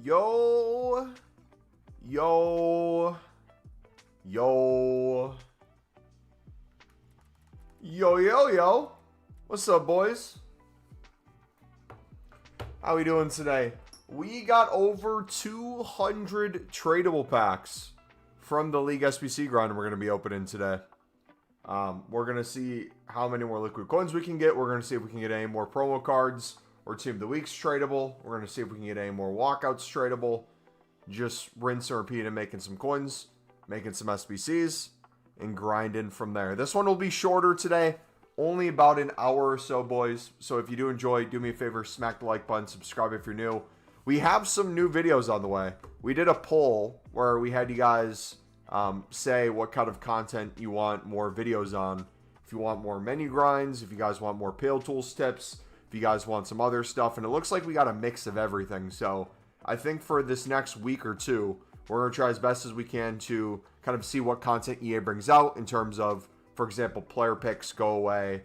Yo. Yo. Yo. Yo, yo, yo. What's up, boys? How we doing today? We got over 200 tradable packs from the League SBC grind we're going to be opening today. We're going to see how many more liquid coins we can get. We're going to see if we can get any more promo cards or Team of the Week's tradable. We're going to see if we can get any more walkouts tradable. Just rinse and repeat and making some coins, making some SBCs, and grinding from there. This one will be shorter today. Only about an hour or so, boys. So if you do enjoy, do me a favor, smack the like button, subscribe if you're new. We have some new videos on the way. We did a poll where we had you guys say what kind of content you want more videos on. If you want more menu grinds, if you guys want more Pale Tools tips, if you guys want some other stuff. And it looks like we got a mix of everything. So I think for this next week or two, we're going to try as best as we can to kind of see what content EA brings out in terms of, for example, player picks go away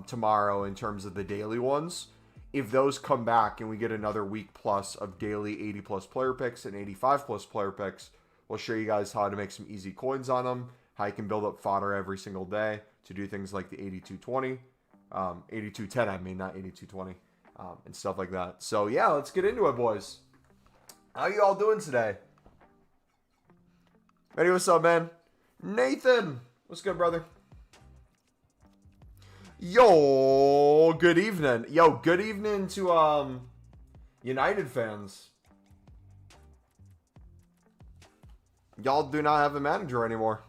tomorrow in terms of the daily ones. If those come back and we get another week plus of daily 80 plus player picks and 85 plus player picks, we'll show you guys how to make some easy coins on them, how you can build up fodder every single day to do things like the 8220, 8210, I mean, not 8220, and stuff like that. So yeah, let's get into it, boys. How you all doing today? Ready? What's up, man? Nathan, what's good, brother? Yo, good evening. Yo, good evening to United fans. Y'all do not have a manager anymore.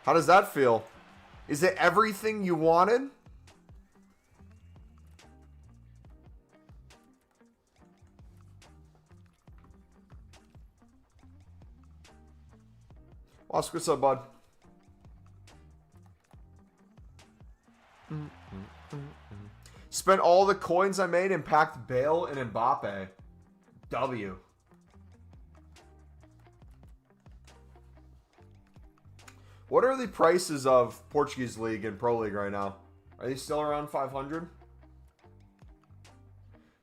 How does that feel? Is it everything you wanted? What's up, bud? Spent all the coins I made and packed Bale and Mbappe. W. What are the prices of Portuguese League and Pro League right now? Are they still around 500?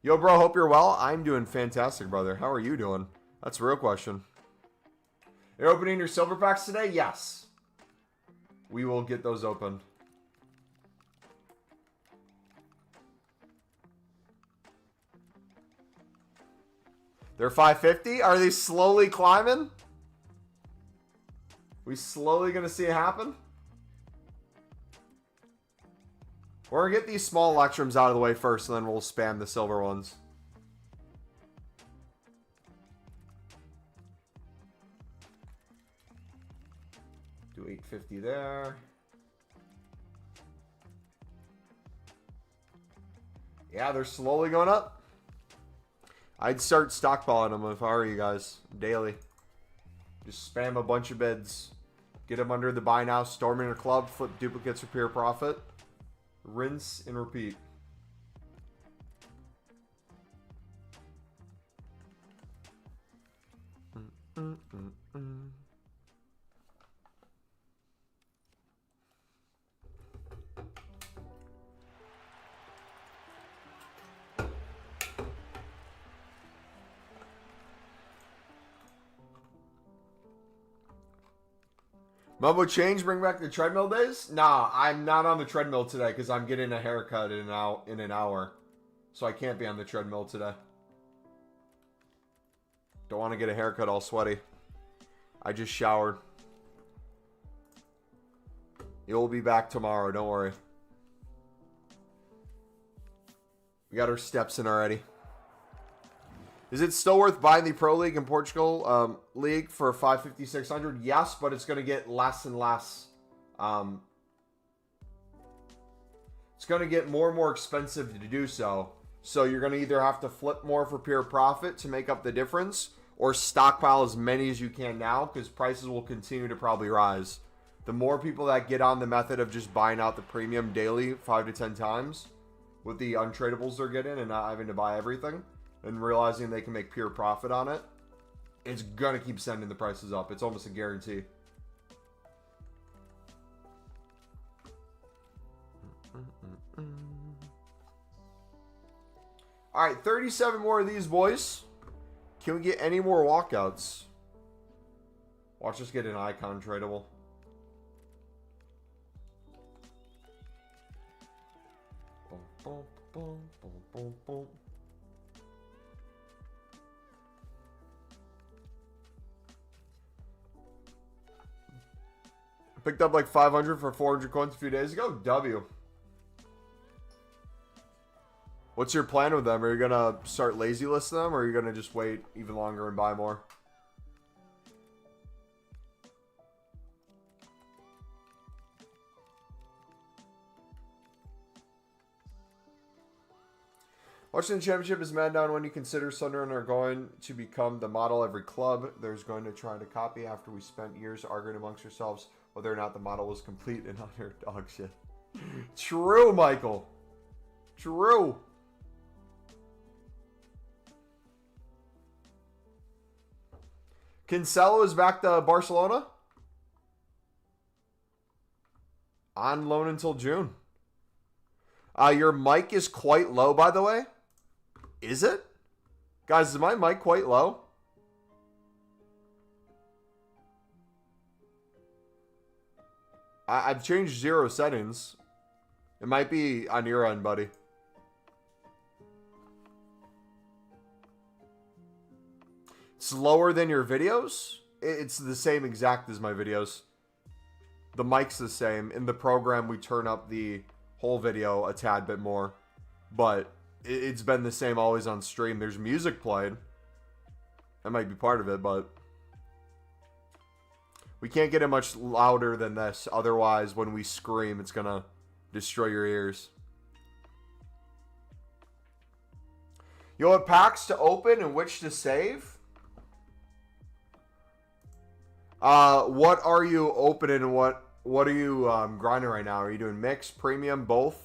Yo, bro, hope you're well. I'm doing fantastic, brother. How are you doing? That's a real question. You're opening your silver packs today? Yes. We will get those opened. They're 550? Are they slowly climbing? We slowly going to see it happen? We're going to get these small Electrums out of the way first, and then we'll spam the silver ones. Do 850 there. Yeah, they're slowly going up. I'd start stockpiling them if I were you guys. Daily. Just spam a bunch of bids. Get them under the buy now, storm in your club, flip duplicates for pure profit. Rinse and repeat. Mumbo change, bring back the treadmill days? Nah, I'm not on the treadmill today because I'm getting a haircut in an hour. So I can't be on the treadmill today. Don't want to get a haircut all sweaty. I just showered. You'll be back tomorrow, don't worry. We got our steps in already. Is it still worth buying the Pro League in Portugal League for 550, 600? Yes, but it's going to get less and less. It's going to get more and more expensive to do so. So you're going to either have to flip more for pure profit to make up the difference, or stockpile as many as you can now, because prices will continue to probably rise. The more people that get on the method of just buying out the premium daily 5 to 10 times with the untradables they're getting and not having to buy everything, and realizing they can make pure profit on it, it's going to keep sending the prices up. It's almost a guarantee. All right, 37 more of these, boys. Can we get any more walkouts? Watch us get an icon tradable. Boom, boom, boom, boom, boom. Picked up like 500 for 400 coins a few days ago. W. What's your plan with them? Are you going to start lazy listing them, or are you going to just wait even longer and buy more? Washington Championship is mad down when you consider Sunderland are going to become the model every club. There's going to try to copy after we spent years arguing amongst ourselves whether or not the model was complete and utter dog shit. True, Michael. True. Cancelo is back to Barcelona. On loan until June. Your mic is quite low, by the way. Is it? Guys, is my mic quite low? I've changed 0 settings. It might be on your end, buddy. It's lower than your videos? It's the same exact as my videos. The mic's the same. In the program, we turn up the whole video a tad bit more. But it's been the same always on stream. There's music played. That might be part of it, but we can't get it much louder than this. Otherwise, when we scream, it's going to destroy your ears. You'll have packs to open and which to save? What are you opening and what are you grinding right now? Are you doing mix, premium, both?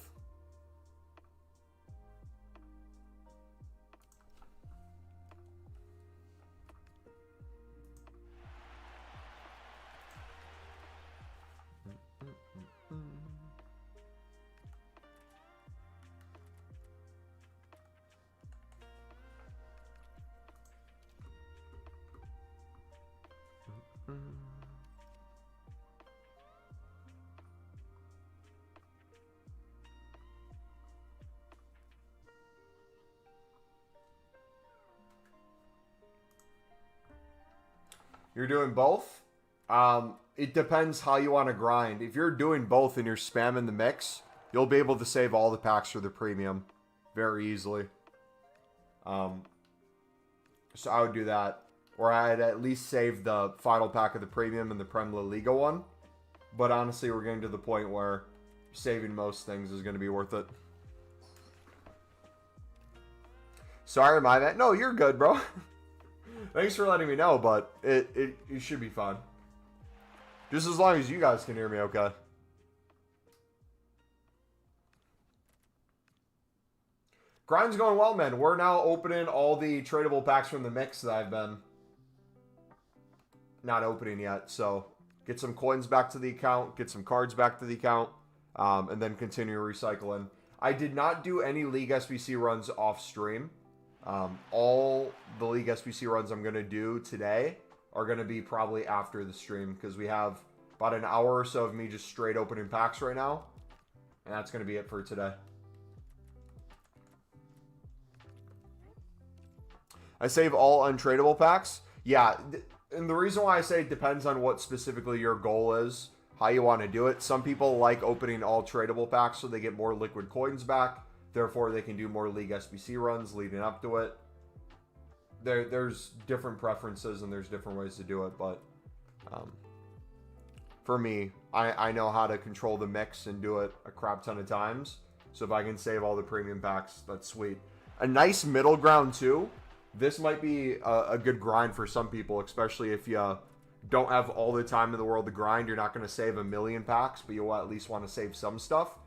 You're doing both? It depends how you want to grind. If you're doing both and you're spamming the mix, you'll be able to save all the packs for the premium very easily. So I would do that. Or I'd at least save the final pack of the premium and the Prem La Liga one. But honestly, we're getting to the point where saving most things is going to be worth it. Sorry, my man. No, you're good, bro. Thanks for letting me know, but it should be fun. Just as long as you guys can hear me okay. Grind's going well, man. We're now opening all the tradable packs from the mix that I've been not opening yet. So get some coins back to the account, get some cards back to the account, and then continue recycling. I did not do any League SBC runs off stream. All the League SBC runs I'm going to do today are going to be probably after the stream because we have about an hour or so of me just straight opening packs right now. And that's going to be it for today. I save all untradeable packs. Yeah, and the reason why I say it depends on what specifically your goal is, how you want to do it. Some people like opening all tradable packs so they get more liquid coins back. Therefore, they can do more League SBC runs leading up to it. There's different preferences and there's different ways to do it. But for me, I know how to control the mix and do it a crap ton of times. So if I can save all the premium packs, that's sweet. A nice middle ground too. This might be a good grind for some people, especially if you don't have all the time in the world to grind. You're not going to save a million packs, but you'll at least want to save some stuff.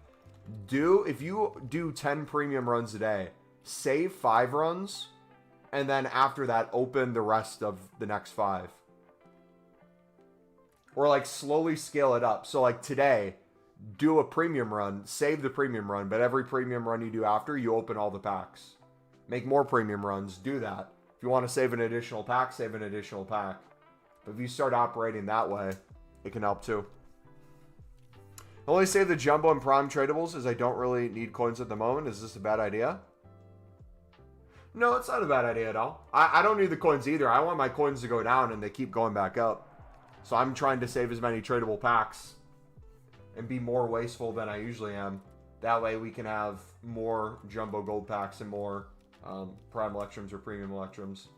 If you do 10 premium runs a day, save 5 runs, and then after that, open the rest of the next 5. Or like slowly scale it up. So like today, do a premium run, save the premium run, but every premium run you do after, you open all the packs. Make more premium runs, do that. If you want to save an additional pack, save an additional pack. But if you start operating that way, it can help too. I only save the Jumbo and Prime tradables as I don't really need coins at the moment. Is this a bad idea? No, it's not a bad idea at all. I don't need the coins either. I want my coins to go down and they keep going back up. So I'm trying to save as many tradable packs and be more wasteful than I usually am. That way we can have more Jumbo Gold packs and more Prime Electrums or Premium Electrums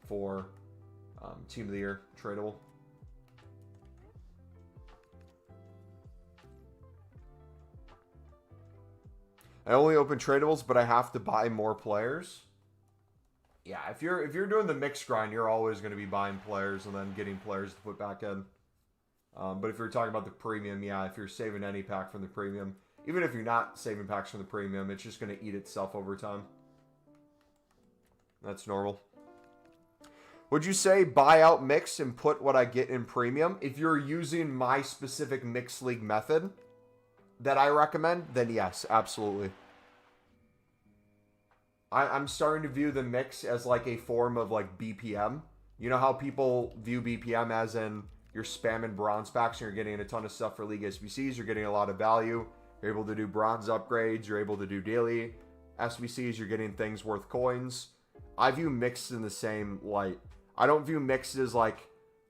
for Team of the Year tradable. I only open tradables, but I have to buy more players. Yeah, if you're doing the mix grind, you're always going to be buying players and then getting players to put back in. But if you're talking about the premium, yeah, if you're saving any pack from the premium, even if you're not saving packs from the premium, it's just going to eat itself over time. That's normal. Would you say buy out mix and put what I get in premium? If you're using my specific mix league method that I recommend, then yes, absolutely. I'm starting to view the mix as like a form of like BPM. You know how people view BPM as in you're spamming bronze packs and you're getting a ton of stuff for League SBCs. You're getting a lot of value. You're able to do bronze upgrades. You're able to do daily SBCs. You're getting things worth coins. I view mixed in the same light. I don't view mixed as like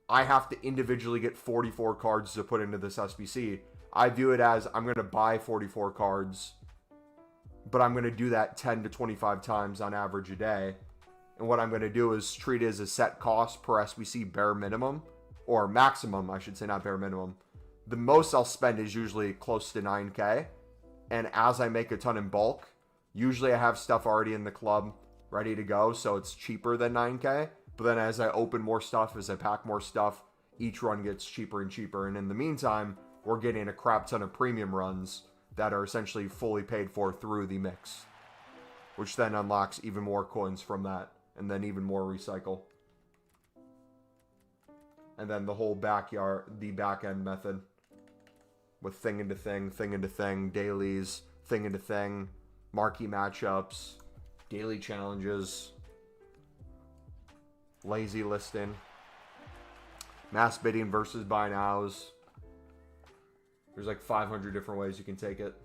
I have to individually get 44 cards to put into this SBC. I view it as I'm going to buy 44 cards, but I'm going to do that 10 to 25 times on average a day. And what I'm going to do is treat it as a set cost per SBC bare minimum, or maximum, I should say, not bare minimum. The most I'll spend is usually close to 9K. And as I make a ton in bulk, usually I have stuff already in the club ready to go, so it's cheaper than 9K. But then as I open more stuff, as I pack more stuff, each run gets cheaper and cheaper. And in the meantime, we're getting a crap ton of premium runs that are essentially fully paid for through the mix, which then unlocks even more coins from that, and then even more recycle. And then the whole back end method with thing into thing, dailies, thing into thing, marquee matchups, daily challenges, lazy listing, mass bidding versus buy nows. There's like 500 different ways you can take it.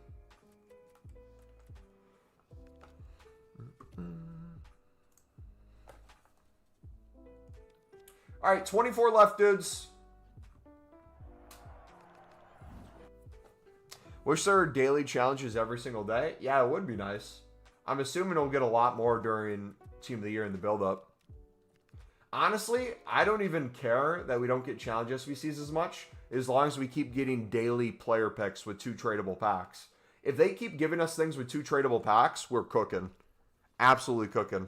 All right, 24 left, dudes. Wish there were daily challenges every single day. Yeah, it would be nice. I'm assuming we'll get a lot more during Team of the Year in the build-up. Honestly, I don't even care that we don't get challenge SBCs as much, as long as we keep getting daily player picks with 2 tradable packs. If they keep giving us things with 2 tradable packs, we're cooking. Absolutely cooking.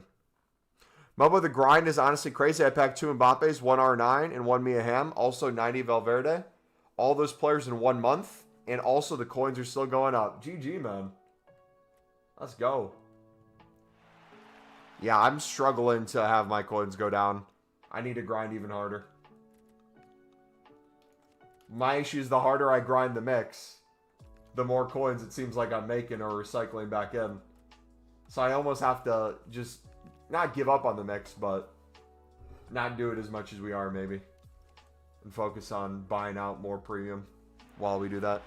Mubba, the grind is honestly crazy. I packed 2 Mbappes, 1 R9, and 1 Mia Hamm. Also 90 Valverde. All those players in 1 month. And also the coins are still going up. GG, man. Let's go. Yeah, I'm struggling to have my coins go down. I need to grind even harder. My issue is the harder I grind the mix, the more coins it seems like I'm making or recycling back in. So I almost have to just not give up on the mix, but not do it as much as we are maybe. And focus on buying out more premium while we do that.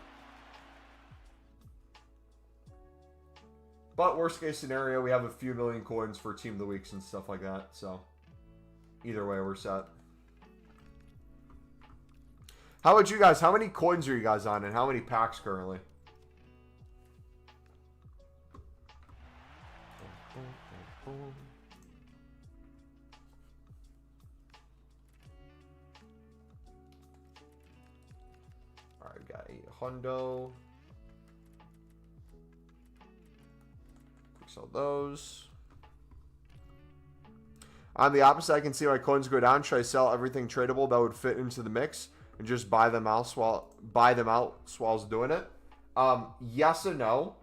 But worst case scenario, we have a few million coins for Team of the Weeks and stuff like that. So either way, we're set. How about you guys? How many coins are you guys on and how many packs currently? Alright, we got a hundo. Sell those. On the opposite, I can see my coins go down. Should I sell everything tradable that would fit into the mix and just buy them out while I was doing it? Yes and no.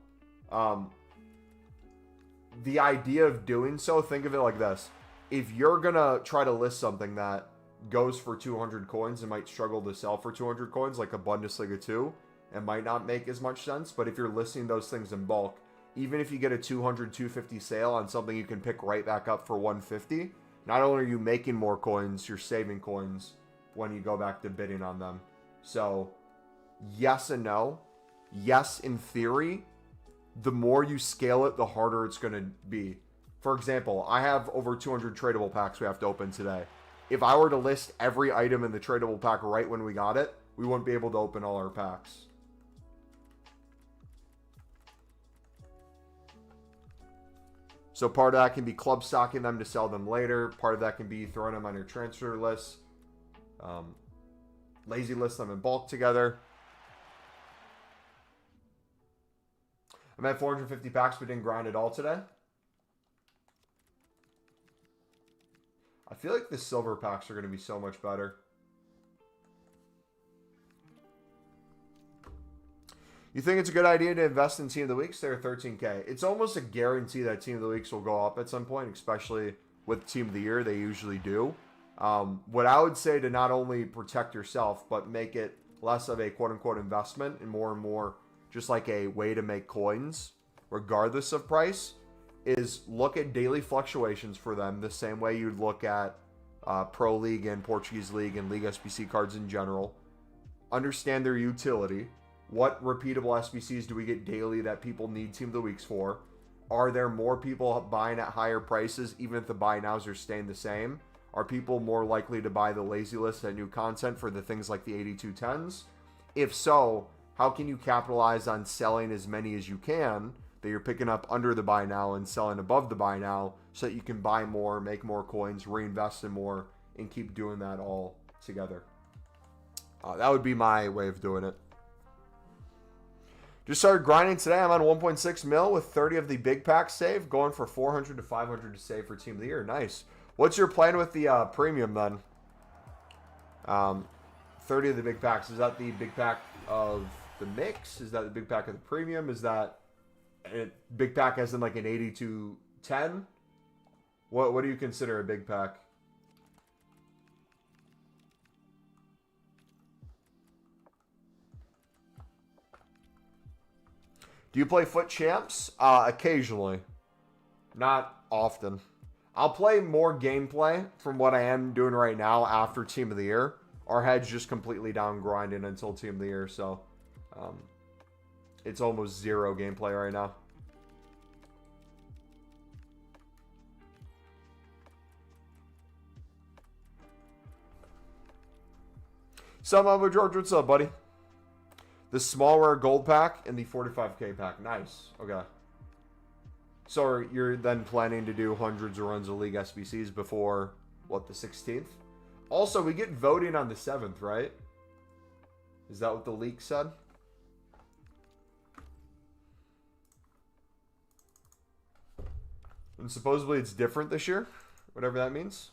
The idea of doing so, think of it like this. If you're gonna try to list something that goes for 200 coins and might struggle to sell for 200 coins, like a Bundesliga 2, it might not make as much sense. But if you're listing those things in bulk, even if you get a 200, 250 sale on something you can pick right back up for 150, not only are you making more coins, you're saving coins when you go back to bidding on them. So, yes and no. Yes, in theory, the more you scale it, the harder it's going to be. For example, I have over 200 tradable packs we have to open today. If I were to list every item in the tradable pack right when we got it, we wouldn't be able to open all our packs. So part of that can be club stocking them to sell them later. Part of that can be throwing them on your transfer list. Lazy list them in bulk together. I'm at 450 packs, but didn't grind at all today. I feel like the silver packs are going to be so much better. You think it's a good idea to invest in Team of the Weeks? They're 13K. It's almost a guarantee that Team of the Weeks will go up at some point, especially with Team of the Year. They usually do. What I would say to not only protect yourself, but make it less of a quote-unquote investment and more just like a way to make coins, regardless of price, is look at daily fluctuations for them the same way you'd look at Pro League and Portuguese League and League SBC cards in general. Understand their utility. What repeatable SBCs do we get daily that people need Team of the Weeks for? Are there more people buying at higher prices even if the buy nows are staying the same? Are people more likely to buy the lazy list at new content for the things like the 8210s? If so, how can you capitalize on selling as many as you can that you're picking up under the buy now and selling above the buy now so that you can buy more, make more coins, reinvest in more, and keep doing that all together? That would be my way of doing it. Just started grinding today. I'm on 1.6 mil with 30 of the big packs saved, going for 400 to 500 to save for Team of the Year. Nice. What's your plan with the premium then? 30 of the big packs. Is that the big pack of the mix? Is that the big pack of the premium? Is that a big pack as in like an 8210? What do you consider a big pack? Do you play Foot Champs? Occasionally. Not often. I'll play more gameplay from what I am doing right now after Team of the Year. Our head's just completely down grinding until Team of the Year, so it's almost zero gameplay right now. Some George, what's up, buddy? The small rare gold pack and the 45k pack. Nice. Okay. So you're then planning to do hundreds of runs of League SBCs before, what, the 16th? Also, we get voting on the 7th, right? Is that what the leak said? And supposedly it's different this year, whatever that means.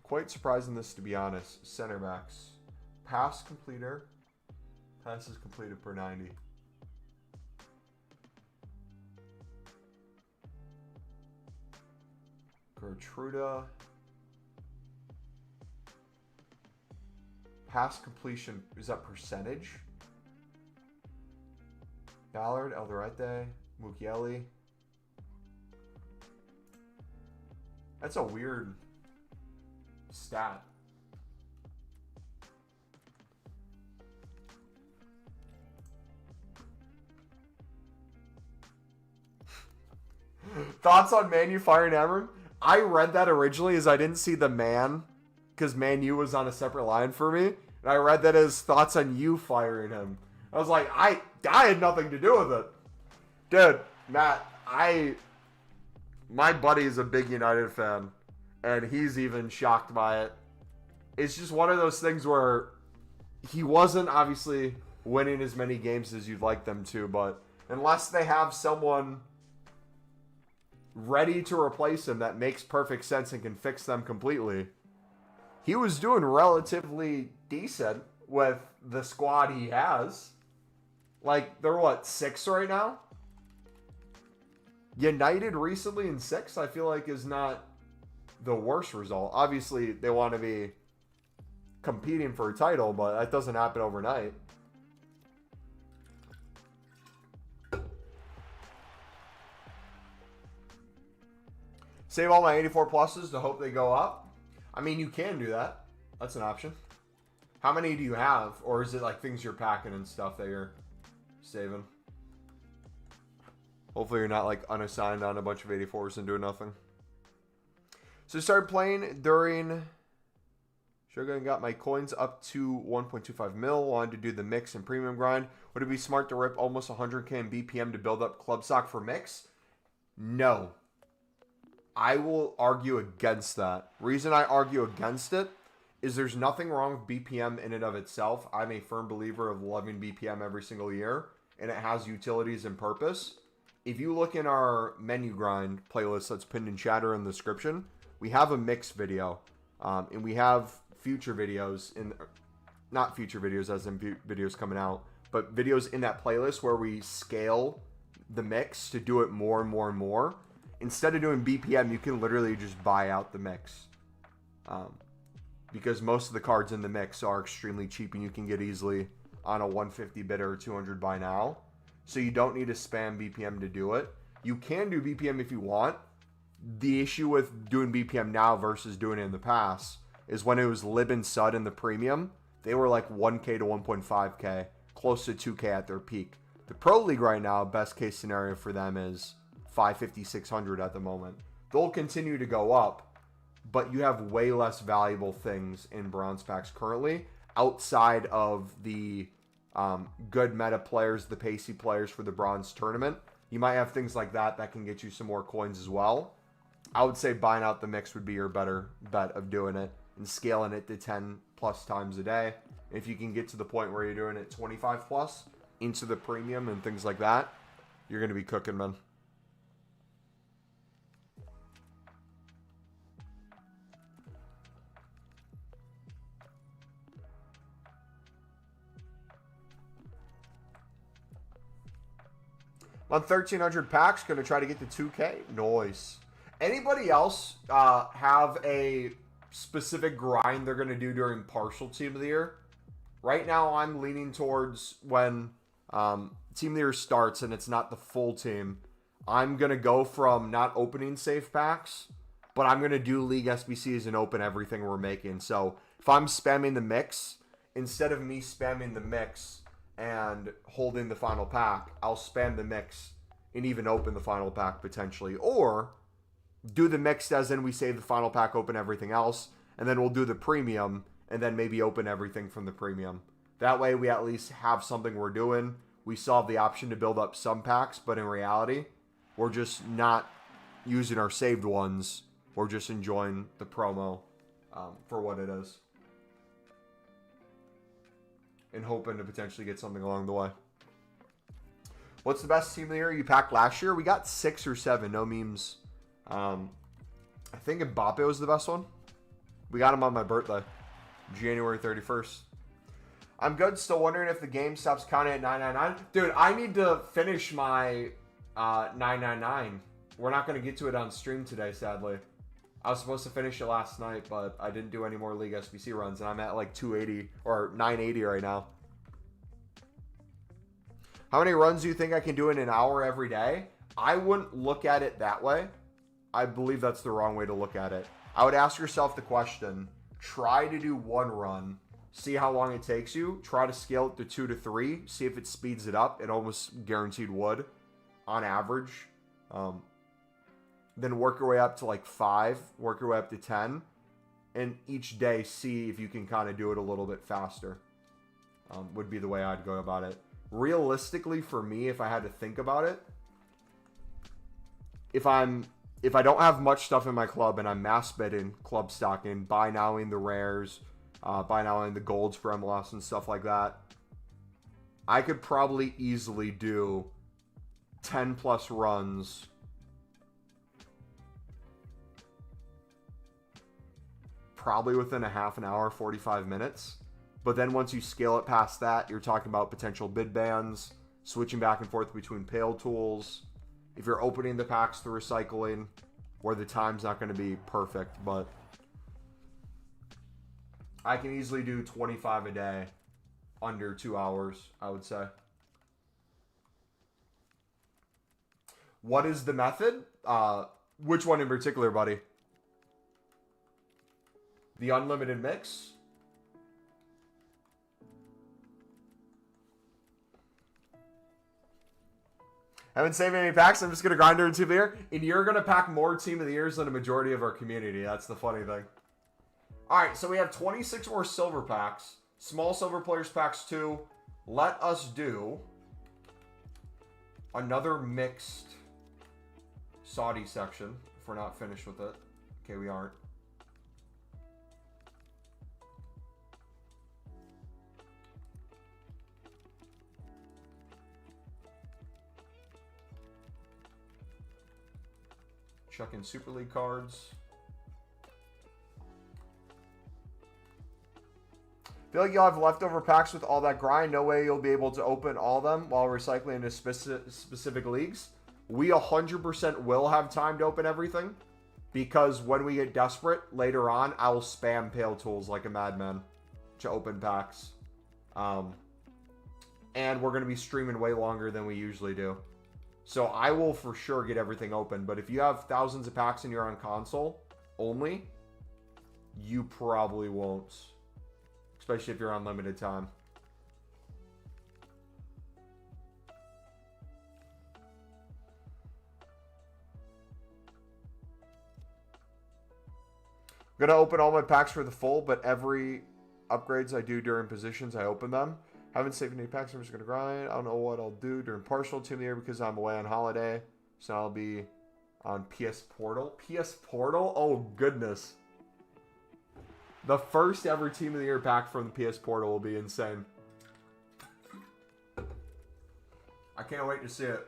Quite surprising this, to be honest. Center backs. Pass completer. Passes completed per 90. Gertruda. Pass completion. Is that percentage? Ballard, Elderete, Mukiele. That's a weird stat. Thoughts on Man U firing Amron? I read that originally as I didn't see the man, because Man U was on a separate line for me, and I read that as thoughts on you firing him. I was like, I had nothing to do with it. Dude, Matt, my buddy is a big United fan, and he's even shocked by it. It's just one of those things where he wasn't obviously winning as many games as you'd like them to, but unless they have someone ready to replace him that makes perfect sense and can fix them completely, he was doing relatively decent with the squad he has. Like, they're what, 6 right now? United recently in 6, I feel like is not the worst result. Obviously, they want to be competing for a title, but that doesn't happen overnight. Save all my 84 pluses to hope they go up. I mean, you can do that. That's an option. How many do you have? Or is it like things you're packing and stuff that you're saving? Hopefully you're not like unassigned on a bunch of 84s and doing nothing. So I started playing during... Sugar and got my coins up to 1.25 mil. Wanted to do the mix and premium grind. Would it be smart to rip almost 100k in BPM to build up club stock for mix? No. I will argue against that. Reason I argue against it is there's nothing wrong with BPM in and of itself. I'm a firm believer of loving BPM every single year, and it has utilities and purpose. If you look in our menu grind playlist that's pinned in chat or in the description, we have a mix video, and we have future videos in, not future videos as in videos coming out, but videos in that playlist where we scale the mix to do it more and more and more. Instead of doing BPM, you can literally just buy out the mix. Because most of the cards in the mix are extremely cheap and you can get easily on a 150 bidder or 200 buy now. So you don't need to spam BPM to do it. You can do BPM if you want. The issue with doing BPM now versus doing it in the past is when it was Lib and Sud in the premium, they were like 1K to 1.5K, close to 2K at their peak. The Pro League right now, best case scenario for them is 550, 600 at the moment. They'll continue to go up, but you have way less valuable things in bronze packs currently outside of the good meta players, the pacey players for the bronze tournament. You might have things like that that can get you some more coins as well. I would say buying out the mix would be your better bet of doing it and scaling it to 10 plus times a day. If you can get to the point where you're doing it 25 plus into the premium and things like that, you're going to be cooking, man. On 1,300 packs, going to try to get to 2K. Nice. Anybody else have a specific grind they're going to do during partial team of the year? Right now, I'm leaning towards when team of the year starts and it's not the full team. I'm going to go from not opening safe packs, but I'm going to do League SBCs and open everything we're making. So if I'm spamming the mix, instead of me spamming the mix and holding the final pack, I'll spam the mix and even open the final pack potentially. Or do the mix as in we save the final pack, open everything else, and then we'll do the premium and then maybe open everything from the premium. That way we at least have something we're doing. We still have the option to build up some packs, but in reality, we're just not using our saved ones. We're just enjoying the promo for what it is. And hoping to potentially get something along the way. What's the best team of the year you packed last year? We got 6 or 7, no memes. I think Mbappe was the best one. We got him on my birthday, January 31st. I'm good. Still wondering if the game stops counting at 999. Dude, I need to finish my 999. We're not going to get to it on stream today, sadly. I was supposed to finish it last night, but I didn't do any more League SBC runs, and I'm at like 280 or 980 right now. How many runs do you think I can do in an hour every day? I wouldn't look at it that way. I believe that's the wrong way to look at it. I would ask yourself the question, try to do 1 run, see how long it takes you, try to scale it to 2 to 3, see if it speeds it up. It almost guaranteed would on average. Then work your way up to like 5, work your way up to 10, and each day see if you can kind of do it a little bit faster. Would be the way I'd go about it. Realistically, for me, if I had to think about it, if I don't have much stuff in my club and I'm mass bidding, club stocking, buy nowing the rares, buy nowing the golds for MLS and stuff like that, I could probably easily do 10 plus runs probably within a half an hour, 45 minutes. But then once you scale it past that, you're talking about potential bid bans, switching back and forth between pale tools, if you're opening the packs through recycling, where the time's not going to be perfect, but I can easily do 25 a day under 2 hours, I would say. What is the method? Which one in particular, buddy? The unlimited mix? Haven't saved any packs. I'm just going to grind her in Team of the Year. And you're going to pack more Team of the Years than a majority of our community. That's the funny thing. All right, so we have 26 more silver packs. Small silver players packs 2. Let us do another mixed Saudi section if we're not finished with it. Okay, we aren't. Check in Super League cards. Feel like you'll have leftover packs with all that grind. No way you'll be able to open all of them while recycling into specific leagues. We 100% will have time to open everything, because when we get desperate later on, I will spam Pale Tools like a madman to open packs. And we're going to be streaming way longer than we usually do. So I will for sure get everything open. But if you have thousands of packs and you're on console only, you probably won't. Especially if you're on limited time. I'm going to open all my packs for the full, but every upgrades I do during positions, I open them. Haven't saved any packs, I'm just going to grind. I don't know what I'll do during partial Team of the Year because I'm away on holiday. So I'll be on PS Portal. PS Portal? Oh, goodness. The first ever Team of the Year pack from the PS Portal will be insane. I can't wait to see it.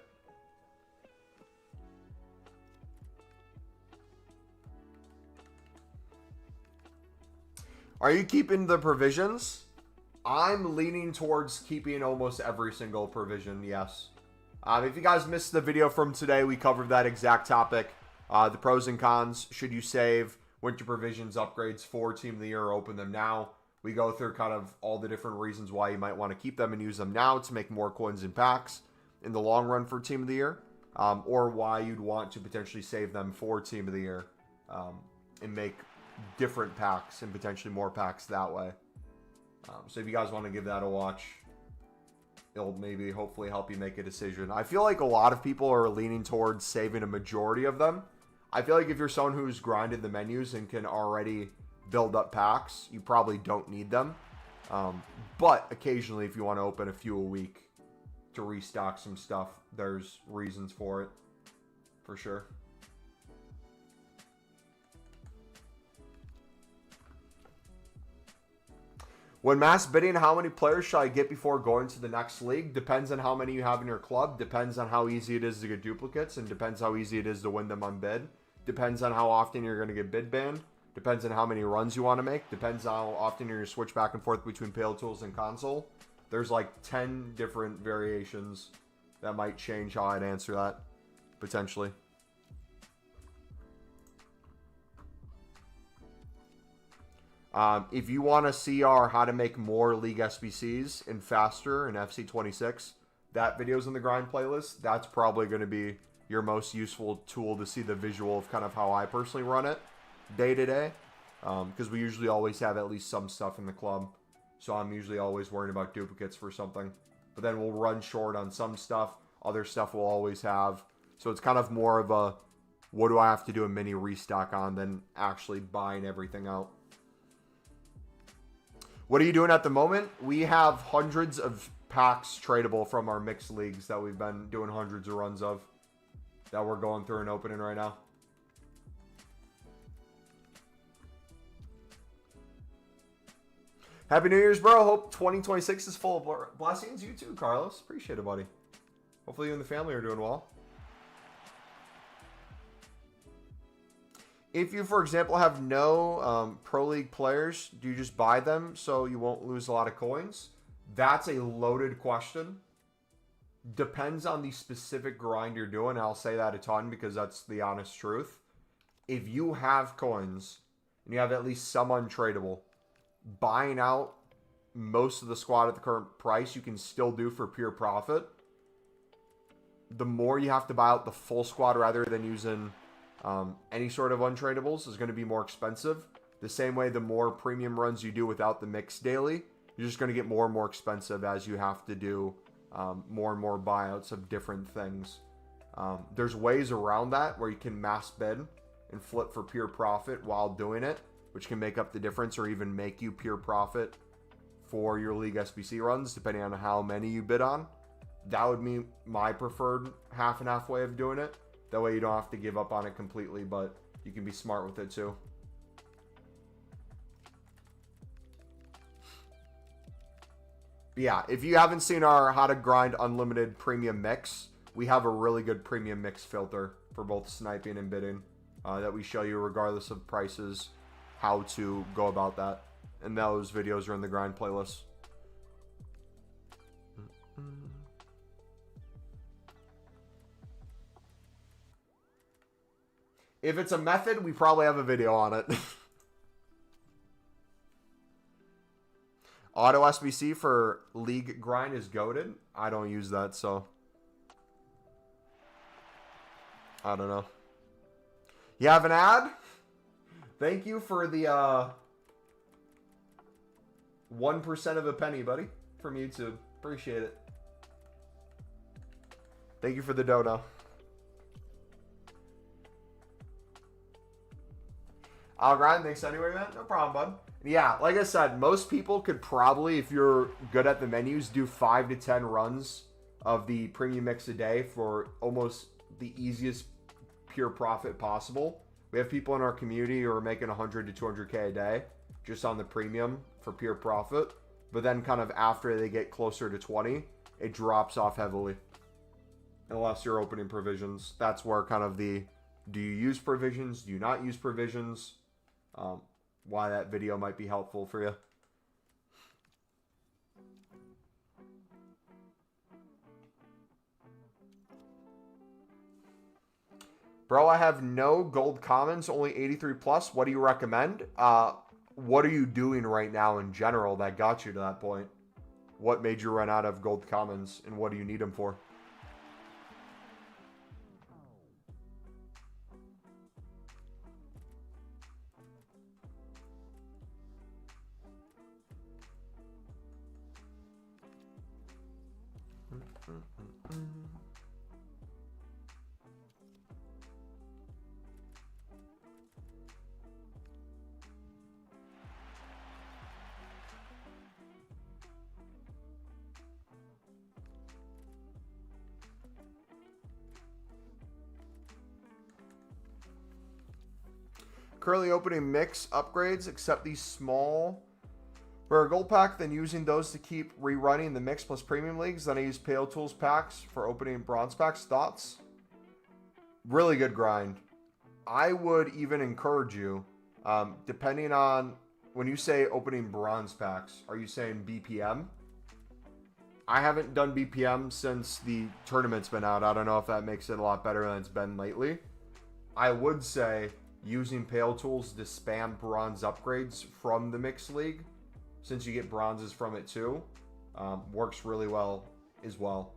Are you keeping the provisions? I'm leaning towards keeping almost every single provision, yes. If you guys missed the video from today, we covered that exact topic. The pros and cons. Should you save winter provisions upgrades for Team of the Year or open them now? We go through kind of all the different reasons why you might want to keep them and use them now to make more coins and packs in the long run for Team of the Year. Or why you'd want to potentially save them for Team of the Year and make different packs and potentially more packs that way. So if you guys want to give that a watch, it'll maybe hopefully help you make a decision. I feel like a lot of people are leaning towards saving a majority of them. I feel like if you're someone who's grinded the menus and can already build up packs, you probably don't need them. But occasionally, if you want to open a few a week to restock some stuff, there's reasons for it, for sure. When mass bidding, how many players should I get before going to the next league? Depends on how many you have in your club. Depends on how easy it is to get duplicates. And depends how easy it is to win them on bid. Depends on how often you're going to get bid banned. Depends on how many runs you want to make. Depends on how often you're going to switch back and forth between Pale Tools and console. There's like 10 different variations that might change how I'd answer that, potentially. If you want to see our how to make more League SBCs and faster in FC26, that video's in the grind playlist. That's probably going to be your most useful tool to see the visual of kind of how I personally run it day to day. Because we usually always have at least some stuff in the club. So I'm usually always worried about duplicates for something. But then we'll run short on some stuff. Other stuff we'll always have. So it's kind of more of a, what do I have to do a mini restock on than actually buying everything out. What are you doing at the moment? We have hundreds of packs tradable from our mixed leagues that we've been doing hundreds of runs of that we're going through and opening right now. Happy New Year's, bro. Hope 2026 is full of blessings. You too, Carlos. Appreciate it, buddy. Hopefully you and the family are doing well. If you, for example, have no Pro League players, do you just buy them so you won't lose a lot of coins? That's a loaded question. depends on the specific grind you're doing. I'll say that a ton because that's the honest truth. If you have coins and you have at least some untradeable, buying out most of the squad at the current price you can still do for pure profit. The more you have to buy out the full squad rather than using any sort of untradables is going to be more expensive. The same way the more premium runs you do without the mix daily, you're just going to get more and more expensive as you have to do more and more buyouts of different things. There's ways around that where you can mass bid and flip for pure profit while doing it, which can make up the difference or even make you pure profit for your League SBC runs, depending on how many you bid on. That would be my preferred half and half way of doing it. That way you don't have to give up on it completely, but you can be smart with it too. But yeah, if you haven't seen our How to Grind Unlimited Premium Mix, we have a really good premium mix filter for both sniping and bidding that we show you regardless of prices, how to go about that. And those videos are in the grind playlist. If it's a method, we probably have a video on it. Auto SBC for League grind is goated. I don't use that, so I don't know. You have an ad? Thank you for the 1% of a penny, buddy, from YouTube. Appreciate it. Thank you for the dono. I'll grind. Thanks anyway, man. No problem, bud. Yeah, like I said, most people could probably, if you're good at the menus, do 5 to 10 runs of the premium mix a day for almost the easiest pure profit possible. We have people in our community who are making 100 to 200K a day just on the premium for pure profit. But then kind of after they get closer to 20, it drops off heavily. Unless you're opening provisions. That's where kind of the, do you use provisions? Do you not use provisions? Why that video might be helpful for you. Bro, I have no gold commons, only 83 plus. What do you recommend? What are you doing right now in general that got you to that point? What made you run out of gold commons, and what do you need them for? Currently opening mix upgrades, except these small rare gold pack, then using those to keep rerunning the mix plus premium leagues. Then I use Pale Tools packs for opening bronze packs. Thoughts? Really good grind. I would even encourage you, depending on when you say opening bronze packs, are you saying BPM? I haven't done BPM since the tournament's been out. I don't know if that makes it a lot better than it's been lately. I would say using Pale Tools to spam bronze upgrades from the mixed league, since you get bronzes from it too, works really well as well.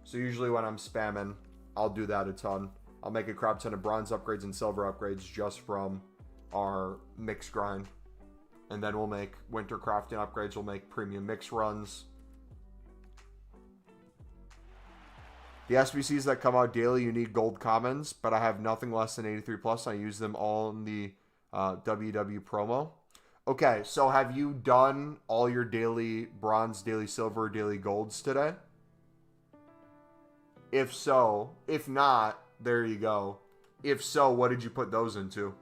So usually when I'm spamming, I'll do that a ton. I'll make a crap ton of bronze upgrades and silver upgrades just from our mix grind. And then we'll make winter crafting upgrades. We'll make premium mix runs. The SBCs that come out daily, you need gold commons, but I have nothing less than 83 plus. I use them all in the WW promo. Okay, so have you done all your daily bronze, daily silver, daily golds today? If so, if not, there you go. If so, what did you put those into?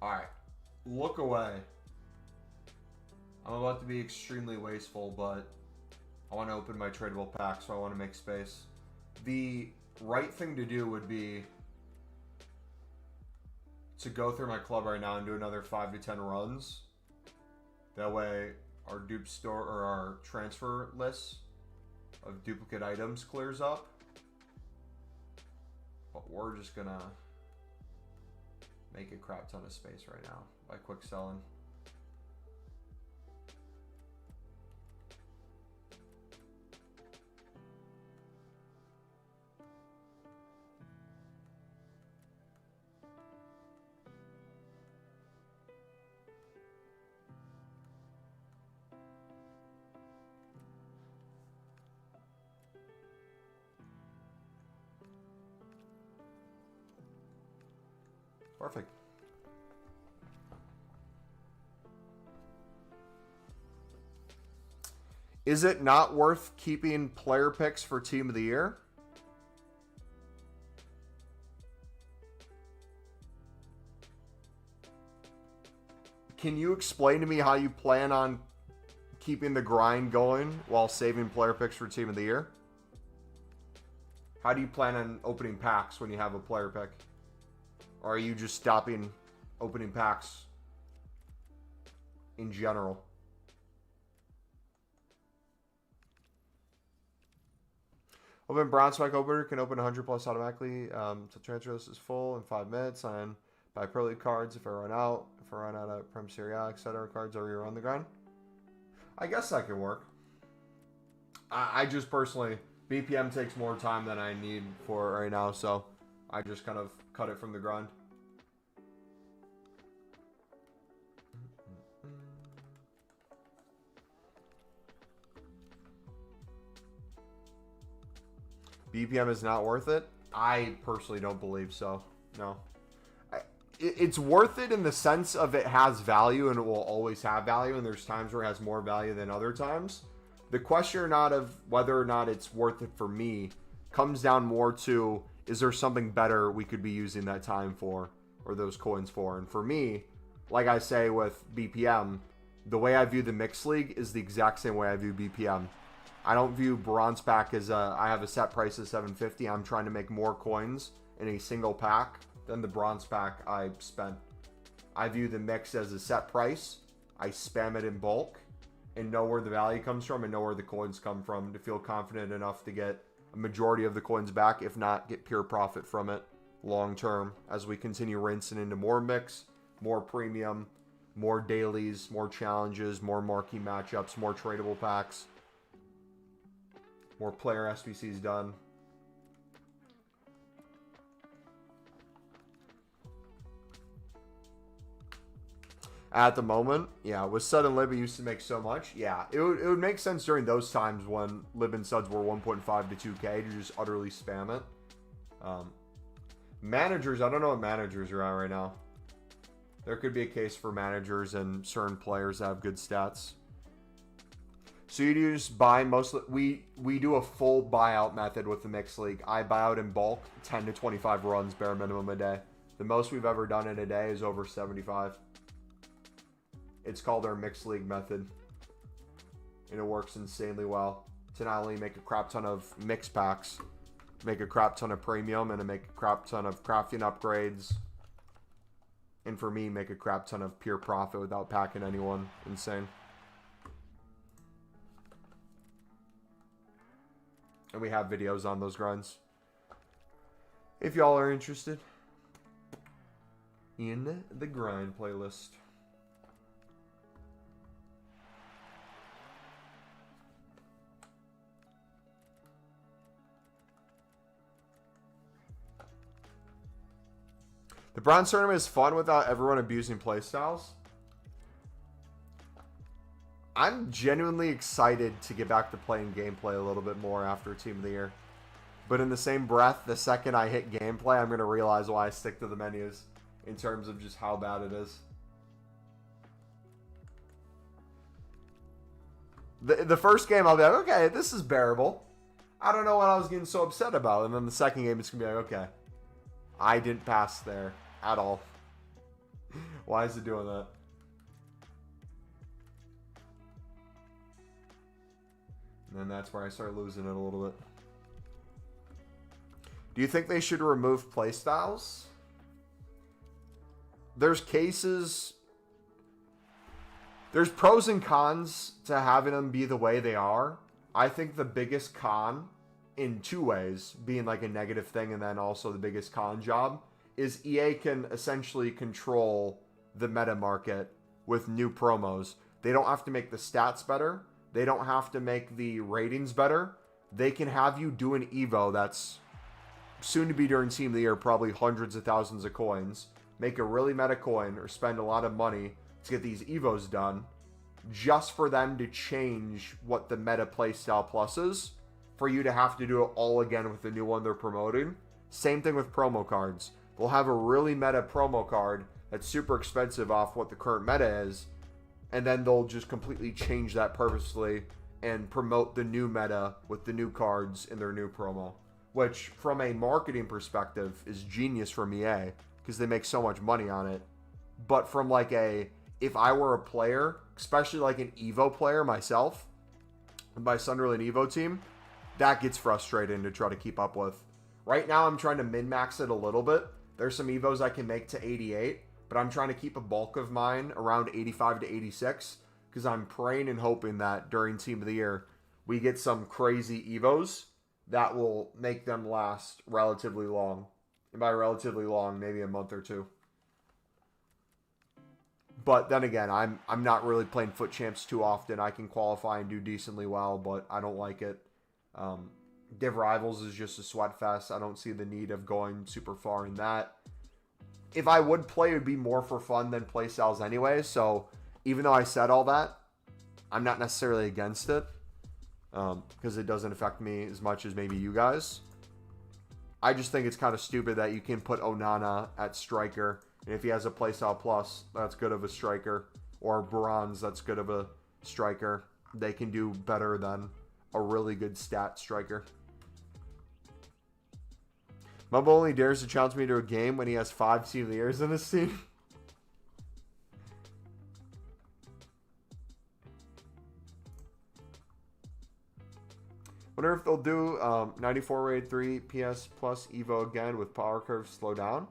Alright. Look away. I'm about to be extremely wasteful, but I want to open my tradable pack, so I want to make space. The right thing to do would be to go through my club right now and do another 5 to 10 runs. That way our dupe store or our transfer list of duplicate items clears up. But we're just gonna make a crap ton of space right now by quick selling. Perfect. Is it not worth keeping player picks for Team of the Year? Can you explain to me how you plan on keeping the grind going while saving player picks for Team of the Year? How do you plan on opening packs when you have a player pick? Or are you just stopping opening packs in general? Open bronze spike opener can open 100 plus automatically. So transfer list is full in 5 minutes. And buy Pro League cards if I run out. If I run out of Prem Serie A, etc. cards over here on the grind. I guess that can work. I just personally, BPM takes more time than I need for it right now. So I just kind of cut it from the grind. BPM is not worth it? I personally don't believe so. No. It's worth it in the sense of it has value and it will always have value, and there's times where it has more value than other times. The question not of whether or not it's worth it for me comes down more to, is there something better we could be using that time for or those coins for? And for me, like I say with BPM, the way I view the mixed league is the exact same way I view BPM. I don't view bronze pack as I have a set price of $750. I'm trying to make more coins in a single pack than the bronze pack I spent. I view the mix as a set price. I spam it in bulk and know where the value comes from and know where the coins come from to feel confident enough to get a majority of the coins back, if not get pure profit from it long term as we continue rinsing into more mix, more premium, more dailies, more challenges, more marquee matchups, more tradable packs. More player SBCs done. At the moment, yeah, with Sud and Lib, it used to make so much. Yeah, it would make sense during those times when Lib and Suds were 1.5 to 2K to just utterly spam it. Managers, I don't know what managers are at right now. There could be a case for managers and certain players that have good stats. So you just buy mostly. We do a full buyout method with the mixed league. I buy out in bulk 10 to 25 runs bare minimum a day. The most we've ever done in a day is over 75. It's called our mixed league method, and it works insanely well to not only make a crap ton of mix packs, make a crap ton of premium, and to make a crap ton of crafting upgrades, and for me, make a crap ton of pure profit without packing anyone insane. And we have videos on those grinds if y'all are interested in the grind playlist. The bronze tournament is fun without everyone abusing playstyles. I'm genuinely excited to get back to playing gameplay a little bit more after Team of the Year. But in the same breath, the second I hit gameplay, I'm going to realize why I stick to the menus in terms of just how bad it is. The first game, I'll be like, okay, this is bearable. I don't know what I was getting so upset about. And then the second game, it's going to be like, okay, I didn't pass there at all. Why is it doing that? And then that's where I start losing it a little bit. Do you think they should remove playstyles? There's cases... There's pros and cons to having them be the way they are. I think the biggest con, in two ways, being like a negative thing and then also the biggest con job, is EA can essentially control the meta market with new promos. They don't have to make the stats better. They don't have to make the ratings better. They can have you do an Evo that's soon to be during Team of the Year, probably hundreds of thousands of coins, make a really meta coin or spend a lot of money to get these Evos done, just for them to change what the meta playstyle plus is, for you to have to do it all again with the new one they're promoting. Same thing with promo cards. They'll have a really meta promo card that's super expensive off what the current meta is, and then they'll just completely change that purposely and promote the new meta with the new cards in their new promo. Which, from a marketing perspective, is genius from EA, because they make so much money on it. But from like a... If I were a player, especially like an Evo player myself, my Sunderland Evo team, that gets frustrating to try to keep up with. Right now, I'm trying to min-max it a little bit. There's some Evos I can make to 88, but I'm trying to keep a bulk of mine around 85 to 86, because I'm praying and hoping that during Team of the Year, we get some crazy Evos that will make them last relatively long. And by relatively long, maybe a month or two. But then again, I'm not really playing FUT Champs too often. I can qualify and do decently well, but I don't like it. Div Rivals is just a sweat fest. I don't see the need of going super far in that. If I would play, it would be more for fun than play styles anyway. So even though I said all that, I'm not necessarily against it. Because it doesn't affect me as much as maybe you guys. I just think it's kind of stupid that you can put Onana at striker. And if he has a playstyle plus, that's good of a striker. Or bronze, that's good of a striker. They can do better than a really good stat striker. Mumbo only dares to challenge me to a game when he has 5 Team of the Years in his team. Wonder if they'll do 94 rated 3 PS plus Evo again with power curves slow down.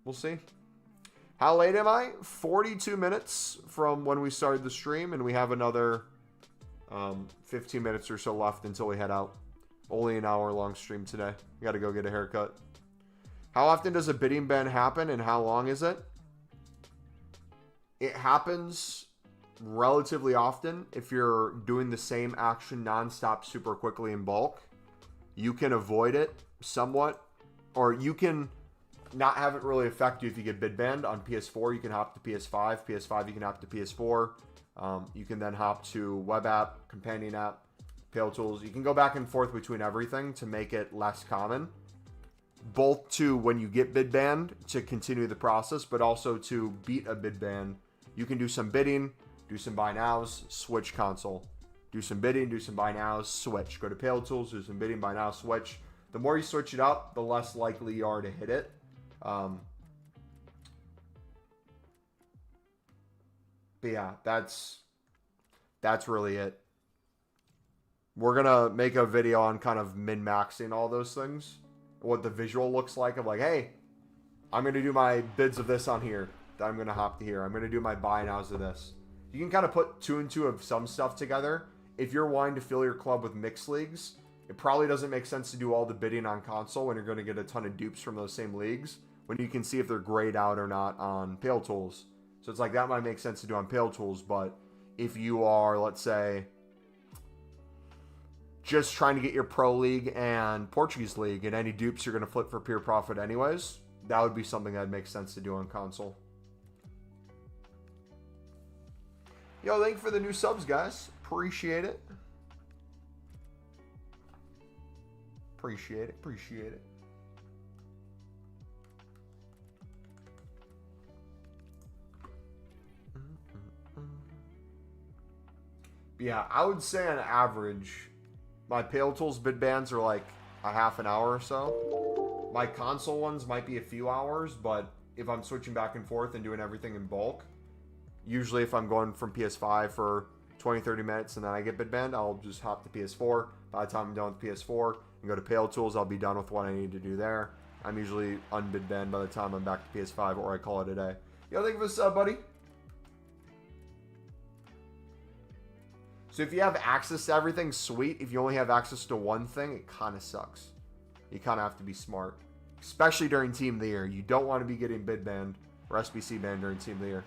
We'll see. How late am I? 42 minutes from when we started the stream, and we have another 15 minutes or so left until we head out. Only an hour-long stream today. We got to go get a haircut. How often does a bidding ban happen, and how long is it? It happens relatively often if you're doing the same action nonstop super quickly in bulk. You can avoid it somewhat, or you can not have it really affect you if you get bid banned. On PS4, you can hop to PS5. PS5, you can hop to PS4. You can then hop to web app, companion app, Pale Tools. You can go back and forth between everything to make it less common. Both to when you get bid banned to continue the process, but also to beat a bid ban. You can do some bidding, do some buy nows, switch console. Do some bidding, do some buy nows, switch. Go to Pale Tools, do some bidding, buy now, switch. The more you switch it up, the less likely you are to hit it. But yeah, that's really it. We're gonna make a video on kind of min-maxing all those things, what the visual looks like of like, hey, I'm gonna do my bids of this on here, then I'm gonna hop to here, I'm gonna do my buy nows of this. You can kind of put 2 and 2 of some stuff together. If you're wanting to fill your club with mixed leagues, it probably doesn't make sense to do all the bidding on console when you're going to get a ton of dupes from those same leagues, when you can see if they're grayed out or not on Pale Tools. So it's like that might make sense to do on Pale Tools, but if you are, let's say, just trying to get your Pro League and Portuguese League and any dupes you're going to flip for pure profit anyways, that would be something that makes sense to do on console. Yo, thank you for the new subs, guys. Appreciate it. Appreciate it. Appreciate it. Yeah, I would say on average, my Pale Tools bid bans are like a half an hour or so. My console ones might be a few hours, but if I'm switching back and forth and doing everything in bulk. Usually if I'm going from PS5 for 20, 30 minutes and then I get bid banned, I'll just hop to PS4. By the time I'm done with PS4 and go to Pale Tools, I'll be done with what I need to do there. I'm usually unbid banned by the time I'm back to PS5 or I call it a day. Yo, thank you for the sub, buddy. So if you have access to everything, sweet. If you only have access to one thing, it kind of sucks. You kind of have to be smart. Especially during Team of the Year. You don't want to be getting bid banned or SBC banned during Team of the Year.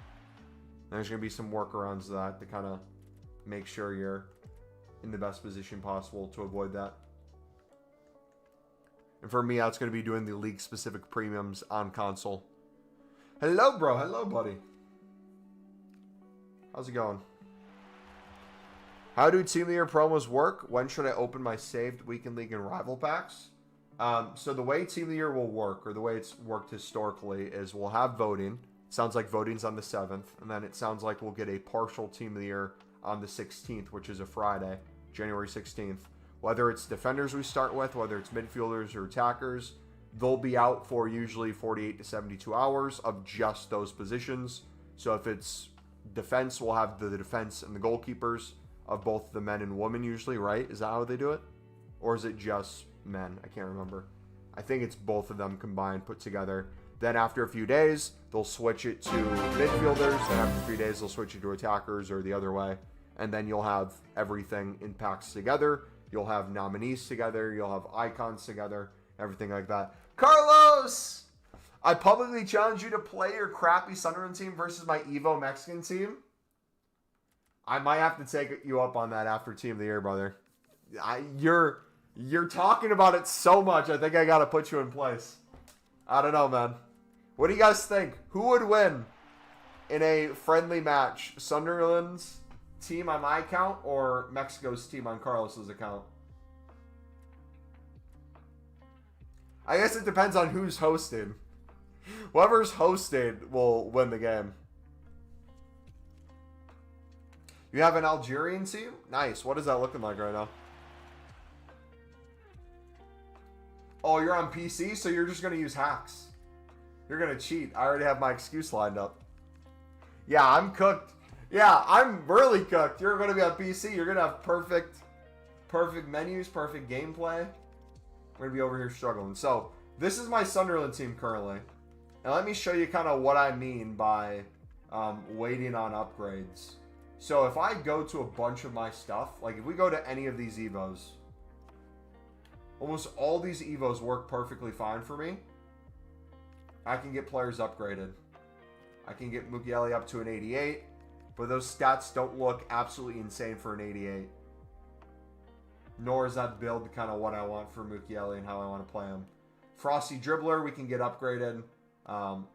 There's going to be some workarounds to that to kind of make sure you're in the best position possible to avoid that. And for me, that's going to be doing the league-specific premiums on console. Hello, bro. Hello, buddy. How's it going? How do Team of the Year promos work? When should I open my saved Weekend League and Rival packs? So the way Team of the Year will work, or the way it's worked historically, is we'll have voting. Sounds like voting's on the 7th, and then it sounds like we'll get a partial Team of the Year on the 16th, which is a Friday, January 16th. Whether it's defenders we start with, whether it's midfielders or attackers, they'll be out for usually 48 to 72 hours of just those positions. So if it's defense, we'll have the defense and the goalkeepers of both the men and women usually, right? Is that how they do it? Or is it just men? I can't remember. I think it's both of them combined, put together. Then after a few days, they'll switch it to midfielders. Then after 3 days, they'll switch it to attackers or the other way. And then you'll have everything in packs together. You'll have nominees together. You'll have icons together. Everything like that. Carlos! I publicly challenge you to play your crappy Sunderland team versus my Evo Mexican team. I might have to take you up on that after Team of the Year, brother. You're talking about it so much, I think I got to put you in place. I don't know, man. What do you guys think? Who would win in a friendly match? Sunderland's team on my account or Mexico's team on Carlos's account? I guess it depends on who's hosting. Whoever's hosted will win the game. You have an Algerian team? Nice. What is that looking like right now? Oh, you're on PC, so you're just going to use hacks. You're going to cheat. I already have my excuse lined up. Yeah, I'm cooked. Yeah, I'm really cooked. You're going to be on PC. You're going to have perfect menus, perfect gameplay. I'm going to be over here struggling. So, this is my Sunderland team currently. And let me show you kind of what I mean by waiting on upgrades. So if I go to a bunch of my stuff, like if we go to any of these Evos, almost all these Evos work perfectly fine for me. I can get players upgraded. I can get Mukiele up to an 88, but those stats don't look absolutely insane for an 88. Nor is that build kind of what I want for Mukiele and how I want to play him. Frosty Dribbler, we can get upgraded for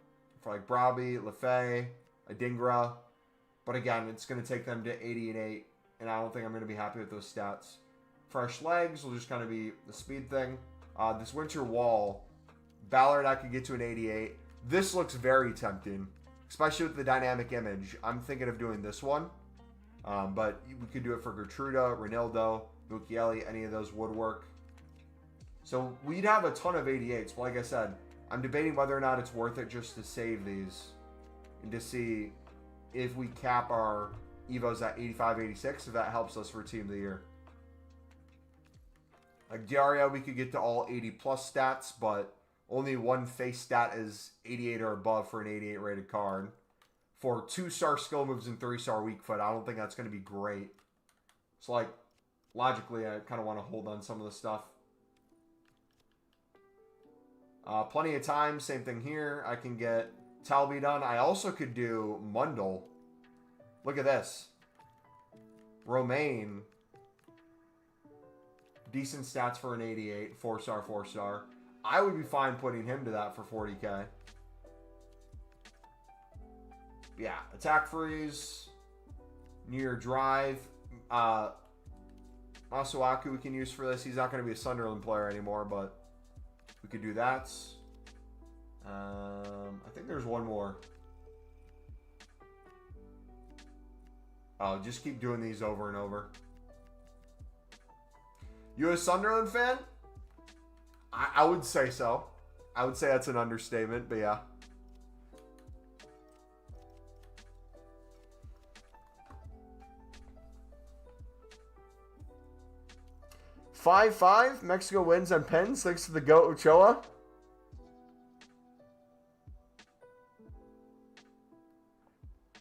like Brabi, Lefay, Adingra. But again, it's going to take them to 80 and 8, and I don't think I'm going to be happy with those stats. Fresh legs will just kind of be the speed thing. This Winter Wall, Ballard I could get to an 88. This looks very tempting, especially with the dynamic image. I'm thinking of doing this one, but we could do it for Gertruda, Ronaldo, Mukiele, any of those would work. So we'd have a ton of 88s, but like I said, I'm debating whether or not it's worth it just to save these and to see if we cap our Evos at 85, 86, if that helps us for Team of the Year. Like Diaria, we could get to all 80 plus stats, but only one face stat is 88 or above for an 88 rated card. For 2-star skill moves and 3-star weak foot, I don't think that's going to be great. So like, logically, I kind of want to hold on some of the stuff. Plenty of time, same thing here. I can get Talby done. I also could do Mundle. Look at this. Romaine. Decent stats for an 88. 4-star, 4-star. I would be fine putting him to that for 40k. Yeah, attack freeze. New Year drive. Masuaku we can use for this. He's not going to be a Sunderland player anymore, but we could do that. I think there's one more. Oh, just keep doing these over and over. You a Sunderland fan? I would say so. I would say that's an understatement, but yeah. 5-5. Mexico wins on pens thanks to the GOAT Ochoa.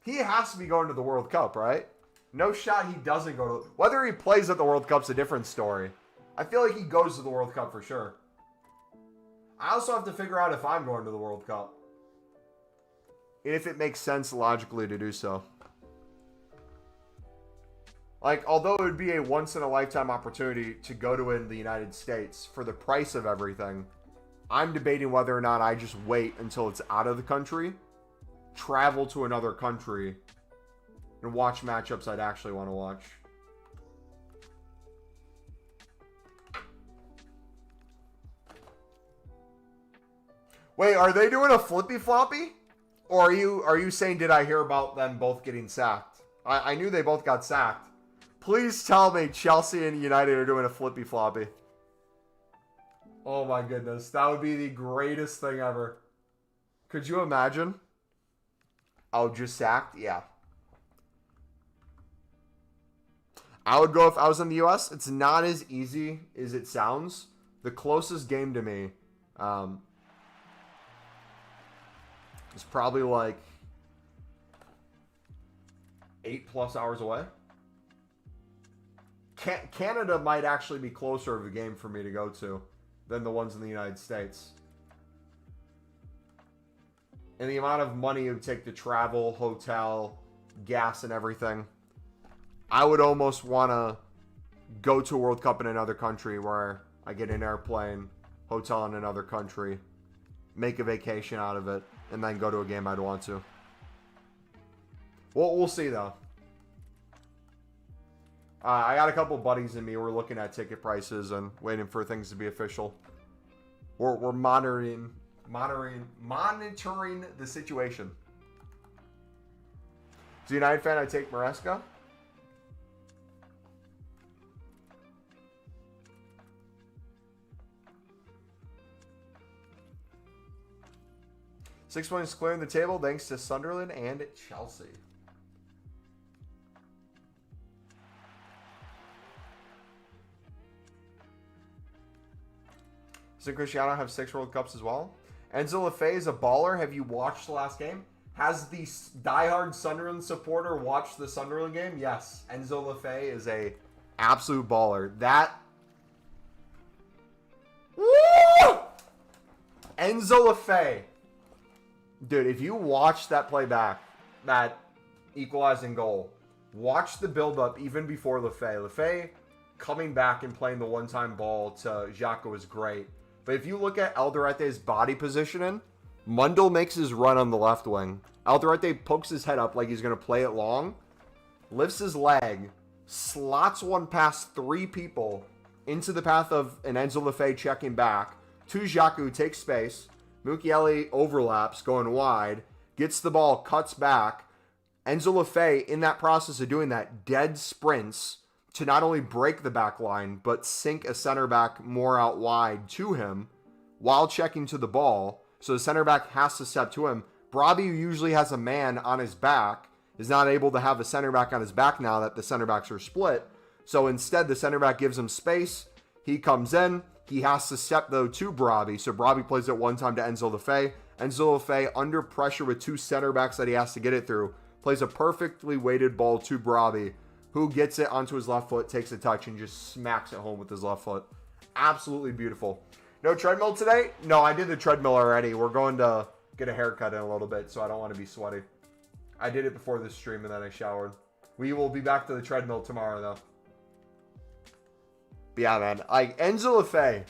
He has to be going to the World Cup, right? No shot he doesn't go to... Whether he plays at the World Cup's a different story. I feel like he goes to the World Cup for sure. I also have to figure out if I'm going to the World Cup. If it makes sense logically to do so. Like, although it would be a once-in-a-lifetime opportunity to go to it in the United States for the price of everything, I'm debating whether or not I just wait until it's out of the country, travel to another country, and watch matchups I'd actually want to watch. Wait, are they doing a flippy-floppy? Or are you saying, did I hear about them both getting sacked? I knew they both got sacked. Please tell me Chelsea and United are doing a flippy-floppy. Oh my goodness. That would be the greatest thing ever. Could you imagine? Oh, just sacked? Yeah. I would go if I was in the U.S. It's not as easy as it sounds. The closest game to me is probably like 8+ hours away. Canada might actually be closer of a game for me to go to than the ones in the United States. And the amount of money it would take to travel, hotel, gas, and everything. I would almost want to go to a World Cup in another country where I get an airplane, hotel in another country, make a vacation out of it, and then go to a game I'd want to. Well, we'll see, though. I got a couple buddies in me. We're looking at ticket prices and waiting for things to be official. We're monitoring the situation. As a United fan, I take Maresca. Six points clearing the table thanks to Sunderland and Chelsea. Does Cristiano have 6 World Cups as well? Enzo Lefebvre is a baller. Have you watched the last game? Has the diehard Sunderland supporter watched the Sunderland game? Yes. Enzo Lefebvre is a absolute baller. That... Woo! Enzo Lefebvre. Dude, if you watch that play back, that equalizing goal, watch the build-up even before Lefebvre. Lefebvre coming back and playing the one-time ball to Xhaka was great. But if you look at Alderete's body positioning, Mundle makes his run on the left wing. Alderete pokes his head up like he's going to play it long, lifts his leg, slots one past 3 people into the path of an Enzo Lefebvre checking back to Xhaka, who takes space. Mukiele overlaps, going wide, gets the ball, cuts back. Enzo Lefebvre, in that process of doing that, dead sprints to not only break the back line, but sink a center back more out wide to him while checking to the ball. So the center back has to step to him. Brabi, who usually has a man on his back, is not able to have a center back on his back now that the center backs are split. So instead, the center back gives him space. He comes in. He has to step, though, to Brabi. So Brabi plays it one time to Enzo Lefebvre. Enzo Lefebvre, under pressure with 2 center backs that he has to get it through, plays a perfectly weighted ball to Brabi, who gets it onto his left foot, takes a touch, and just smacks it home with his left foot. Absolutely beautiful. No treadmill today? No, I did the treadmill already. We're going to get a haircut in a little bit, so I don't want to be sweaty. I did it before this stream, and then I showered. We will be back to the treadmill tomorrow, though. But yeah, man. Enzo Lefebvre,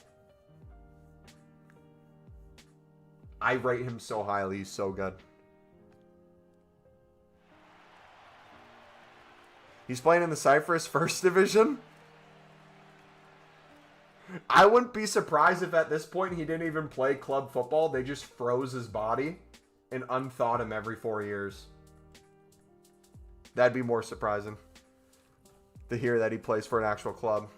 I rate him so highly. He's so good. He's playing in the Cyprus First Division. I wouldn't be surprised if at this point he didn't even play club football. They just froze his body and unthawed him every 4 years. That'd be more surprising to hear that he plays for an actual club.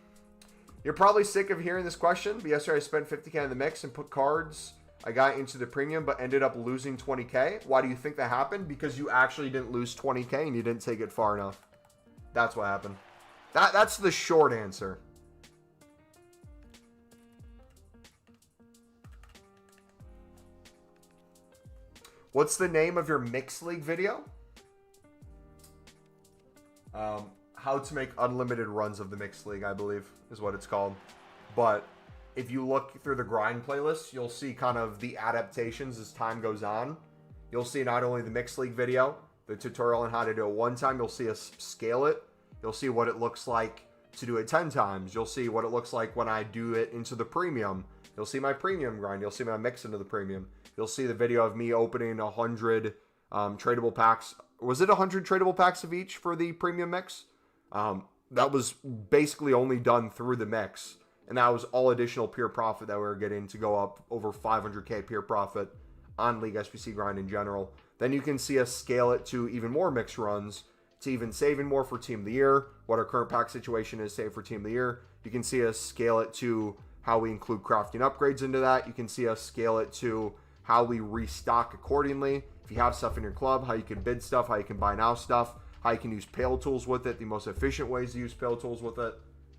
You're probably sick of hearing this question, but yesterday I spent 50K in the mix and put cards. I got into the premium, but ended up losing 20K. Why do you think that happened? Because you actually didn't lose 20K and you didn't take it far enough. That's what happened. That's the short answer. What's the name of your mixed league video? How to make unlimited runs of the mixed league, I believe, is what it's called. But if you look through the grind playlist, you'll see kind of the adaptations as time goes on. You'll see not only the mixed league video, the tutorial on how to do it one time, you'll see us scale it. You'll see what it looks like to do it 10 times. You'll see what it looks like when I do it into the premium. You'll see my premium grind. You'll see my mix into the premium. You'll see the video of me opening 100 tradable packs. Was it 100 tradable packs of each for the premium mix? That was basically only done through the mix. And that was all additional pure profit that we were getting to go up over 500K pure profit on League SBC grind in general. Then you can see us scale it to even more mix runs, to even saving more for Team of the Year, what our current pack situation is, save for Team of the Year. You can see us scale it to how we include crafting upgrades into that. You can see us scale it to how we restock accordingly. If you have stuff in your club, how you can bid stuff, how you can buy now stuff, how you can use Pale Tools with it, the most efficient ways to use Pale Tools with it.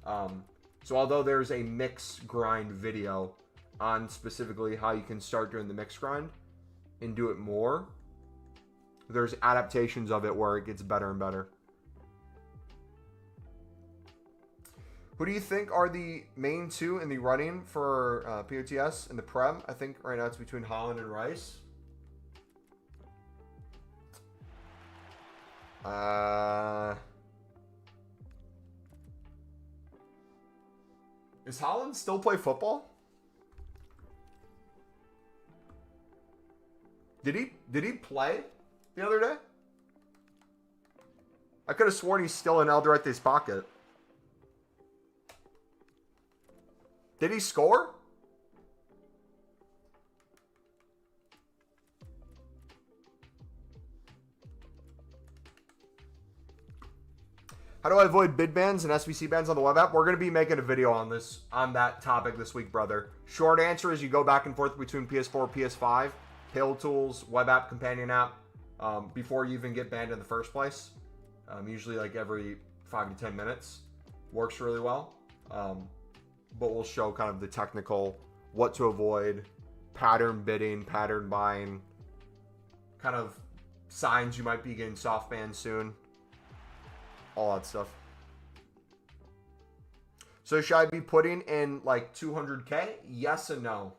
So although there's a mix grind video on specifically how you can start doing the mix grind and do it more, there's adaptations of it where it gets better and better. Who do you think are the main two in the running for POTS in the Prem? I think right now it's between Holland and Rice. Is Holland still play football? Did he play the other day? I could have sworn he's still in Alderete's pocket. Did he score? How do I avoid bid bans and SBC bans on the web app? We're going to be making a video on that topic this week, brother. Short answer is you go back and forth between PS4 and PS5, Pale Tools, web app, companion app, before you even get banned in the first place. Usually like every 5 to 10 minutes. Works really well. But we'll show kind of the technical, what to avoid, pattern bidding, pattern buying, kind of signs you might be getting soft banned soon. All that stuff. So should I be putting in like 200K? Yes and no.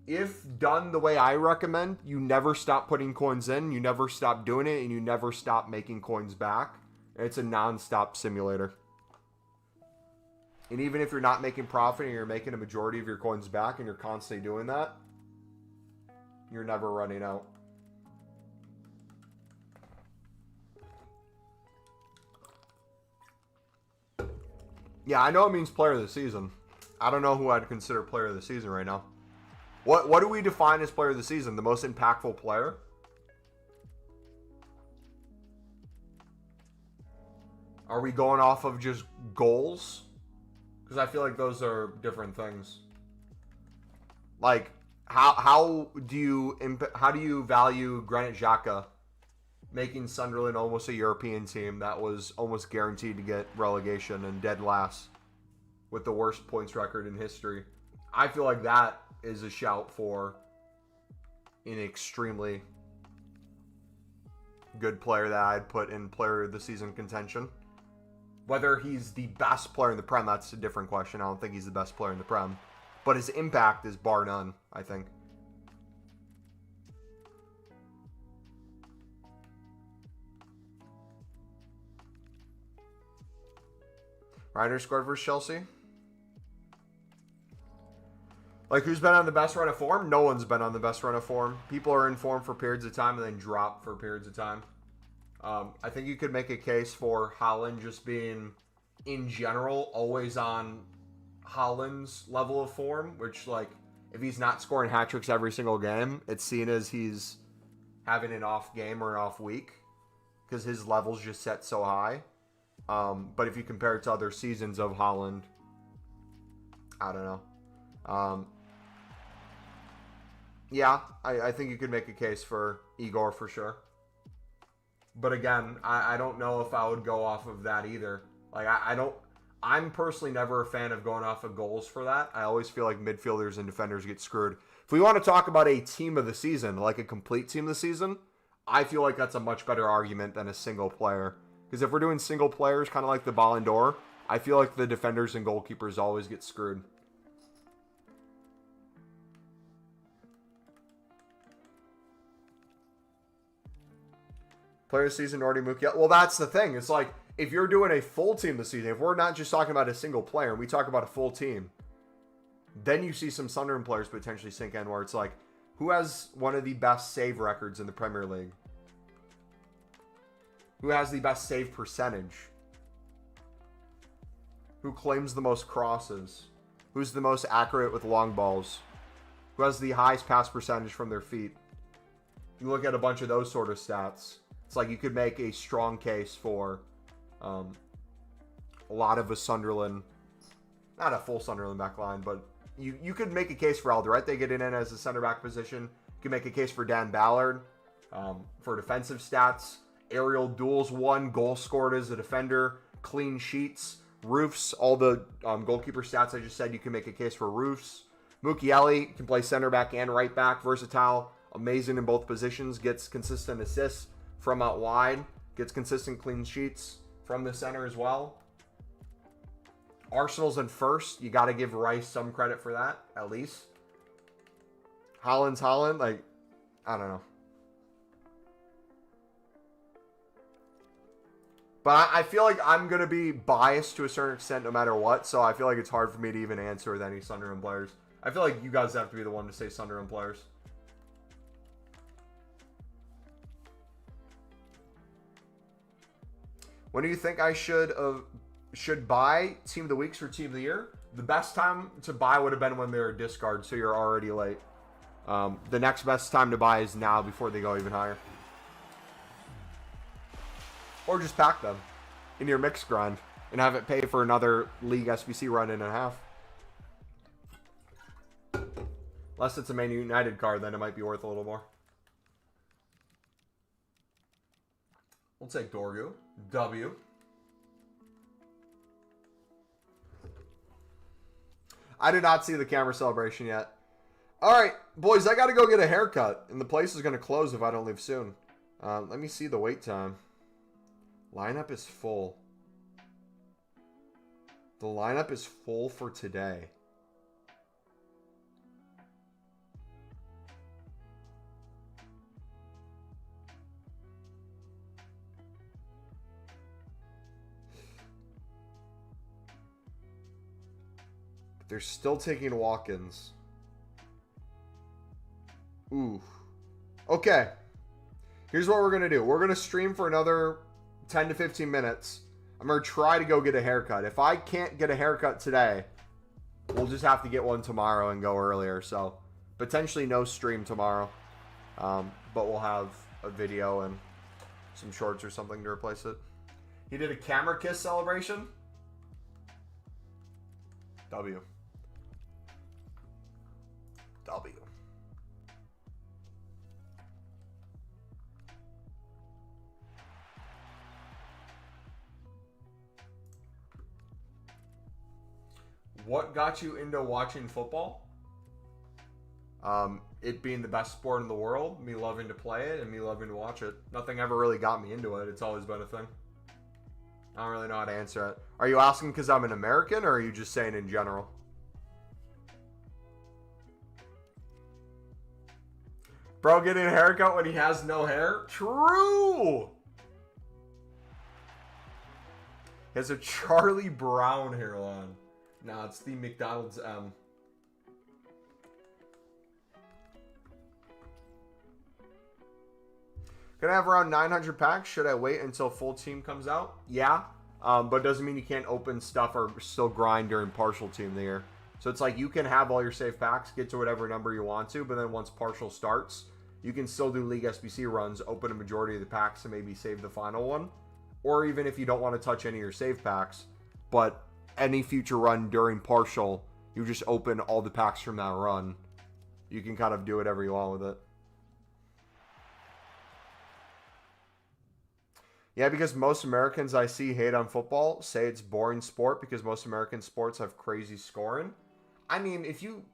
If done the way I recommend, you never stop putting coins in, you never stop doing it, and you never stop making coins back. It's a non-stop simulator. And even if you're not making profit and you're making a majority of your coins back and you're constantly doing that, you're never running out. Yeah, I know it means player of the season. I don't know who I'd consider player of the season right now. What do we define as player of the season? The most impactful player? Are we going off of just goals? Because I feel like those are different things. Like, how do you value Granit Xhaka making Sunderland almost a European team that was almost guaranteed to get relegation and dead last with the worst points record in history? I feel like that is a shout for an extremely good player that I'd put in player of the season contention. Whether he's the best player in the Prem, that's a different question. I don't think he's the best player in the Prem. But his impact is bar none, I think. Reiner scored versus Chelsea. Like, who's been on the best run of form? No one's been on the best run of form. People are in form for periods of time and then drop for periods of time. I think you could make a case for Haaland just being, in general, always on Haaland's level of form, which, like, if he's not scoring hat tricks every single game, it's seen as he's having an off game or an off week because his level's just set so high. But if you compare it to other seasons of Haaland, I don't know. Yeah, I think you could make a case for Igor for sure. But again, I don't know if I would go off of that either. Like, I'm personally never a fan of going off of goals for that. I always feel like midfielders and defenders get screwed. If we want to talk about a team of the season, like a complete team of the season, I feel like that's a much better argument than a single player. Because if we're doing single players, kind of like the Ballon d'Or, I feel like the defenders and goalkeepers always get screwed. Player of the season, Nordy Mukiele. Well, that's the thing. It's like, if you're doing a full team this season, if we're not just talking about a single player, and we talk about a full team, then you see some Sunderland players potentially sink in where it's like, who has one of the best save records in the Premier League? Who has the best save percentage? Who claims the most crosses? Who's the most accurate with long balls? Who has the highest pass percentage from their feet? You look at a bunch of those sort of stats. It's like you could make a strong case for a lot of a Sunderland, not a full Sunderland back line, but you could make a case for Alderete. They get in as a center back position. You can make a case for Dan Ballard for defensive stats. Aerial duels won, goal scored as a defender, clean sheets, Roofs, all the goalkeeper stats I just said, you can make a case for Roofs. Mukiele can play center back and right back, versatile, amazing in both positions, gets consistent assists from out wide, gets consistent clean sheets from the center as well. Arsenal's in first. You got to give Rice some credit for that, at least. Holland's Holland, like, I don't know. But I feel like I'm going to be biased to a certain extent no matter what, so I feel like it's hard for me to even answer with any Sunderland players. I feel like you guys have to be the one to say Sunderland players. When do you think I should buy Team of the Weeks or Team of the Year? The best time to buy would have been when they were discard, so you're already late. The next best time to buy is now before they go even higher. Or just pack them in your mixed grind and have it pay for another League SBC run in and a half. Unless it's a Man United card, then it might be worth a little more. We'll take Dorgu. W. I did not see the camera celebration yet. All right, boys, I got to go get a haircut, and the place is going to close if I don't leave soon. Let me see the wait time. Lineup is full. The lineup is full for today. They're still taking walk-ins. Ooh. Okay. Here's what we're going to do. We're going to stream for another 10 to 15 minutes. I'm going to try to go get a haircut. If I can't get a haircut today, we'll just have to get one tomorrow and go earlier. So, potentially no stream tomorrow. But we'll have a video and some shorts or something to replace it. He did a camera kiss celebration. W. W. What got you into watching football? It being the best sport in the world, me loving to play it, and me loving to watch it. Nothing ever really got me into it. It's always been a thing. I don't really know how to answer it. Are you asking because I'm an American, or are you just saying in general? Bro getting a haircut when he has no hair? True! He has a Charlie Brown hairline. Nah, it's the McDonald's M. Gonna have around 900 packs. Should I wait until full team comes out? Yeah. But doesn't mean you can't open stuff or still grind during partial team of the year. So it's like you can have all your safe packs, get to whatever number you want to, but then once partial starts, you can still do League SBC runs, open a majority of the packs and maybe save the final one. Or even if you don't want to touch any of your save packs, but any future run during partial, you just open all the packs from that run. You can kind of do whatever you want with it. Yeah, because most Americans I see hate on football, say it's boring sport because most American sports have crazy scoring. I mean, if you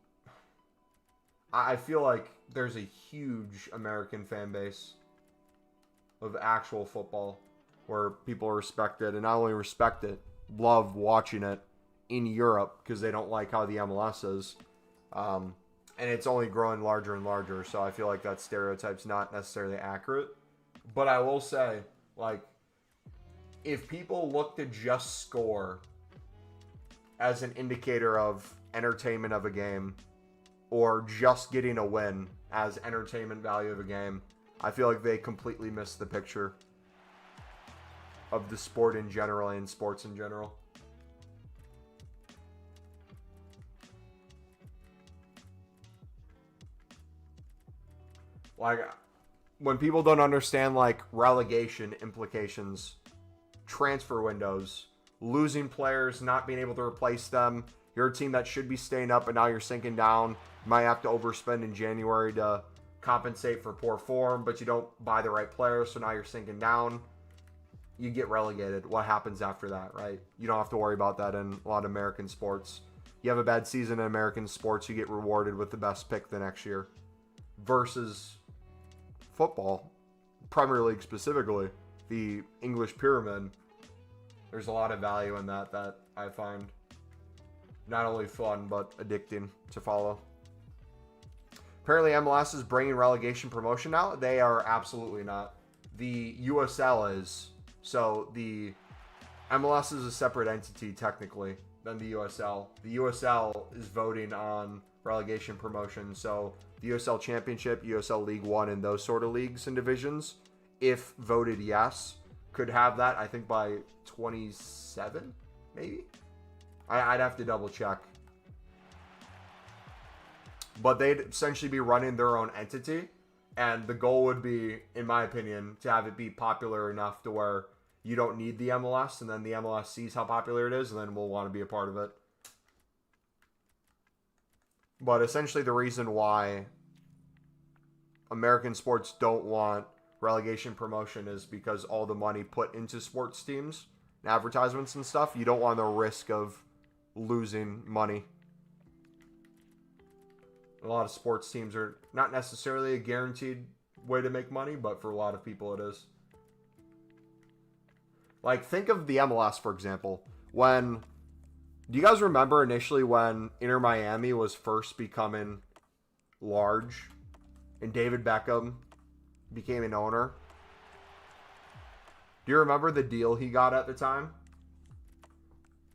I feel like there's a huge American fan base of actual football where people respect it, and not only respect it, love watching it in Europe because they don't like how the MLS is. And it's only growing larger and larger, so I feel like that stereotype's not necessarily accurate. But I will say, like, if people look to just score as an indicator of entertainment of a game, or just getting a win as entertainment value of a game, I feel like they completely miss the picture of the sport in general and sports in general. Like, when people don't understand, like, relegation implications, transfer windows, losing players, not being able to replace them, you're a team that should be staying up, but now you're sinking down. You might have to overspend in January to compensate for poor form, but you don't buy the right players, so now you're sinking down. You get relegated. What happens after that, right? You don't have to worry about that in a lot of American sports. You have a bad season in American sports, you get rewarded with the best pick the next year. Versus football, Premier League specifically, the English pyramid, there's a lot of value in that I find not only fun, but addicting to follow. Apparently MLS is bringing relegation promotion now. They are absolutely not. The USL is. So the MLS is a separate entity technically than the USL. The USL is voting on relegation promotion. So the USL Championship, USL League One, and those sort of leagues and divisions, if voted yes, could have that, I think, by 27, maybe? I'd have to double check. But they'd essentially be running their own entity. And the goal would be, in my opinion, to have it be popular enough to where you don't need the MLS, and then the MLS sees how popular it is, and then we'll want to be a part of it. But essentially the reason why American sports don't want relegation promotion is because all the money put into sports teams and advertisements and stuff, you don't want the risk of losing money. A lot of sports teams are not necessarily a guaranteed way to make money, but for a lot of people it is. Like, think of the MLS, for example. Do you guys remember initially when Inter Miami was first becoming large and David Beckham became an owner? Do you remember the deal he got at the time?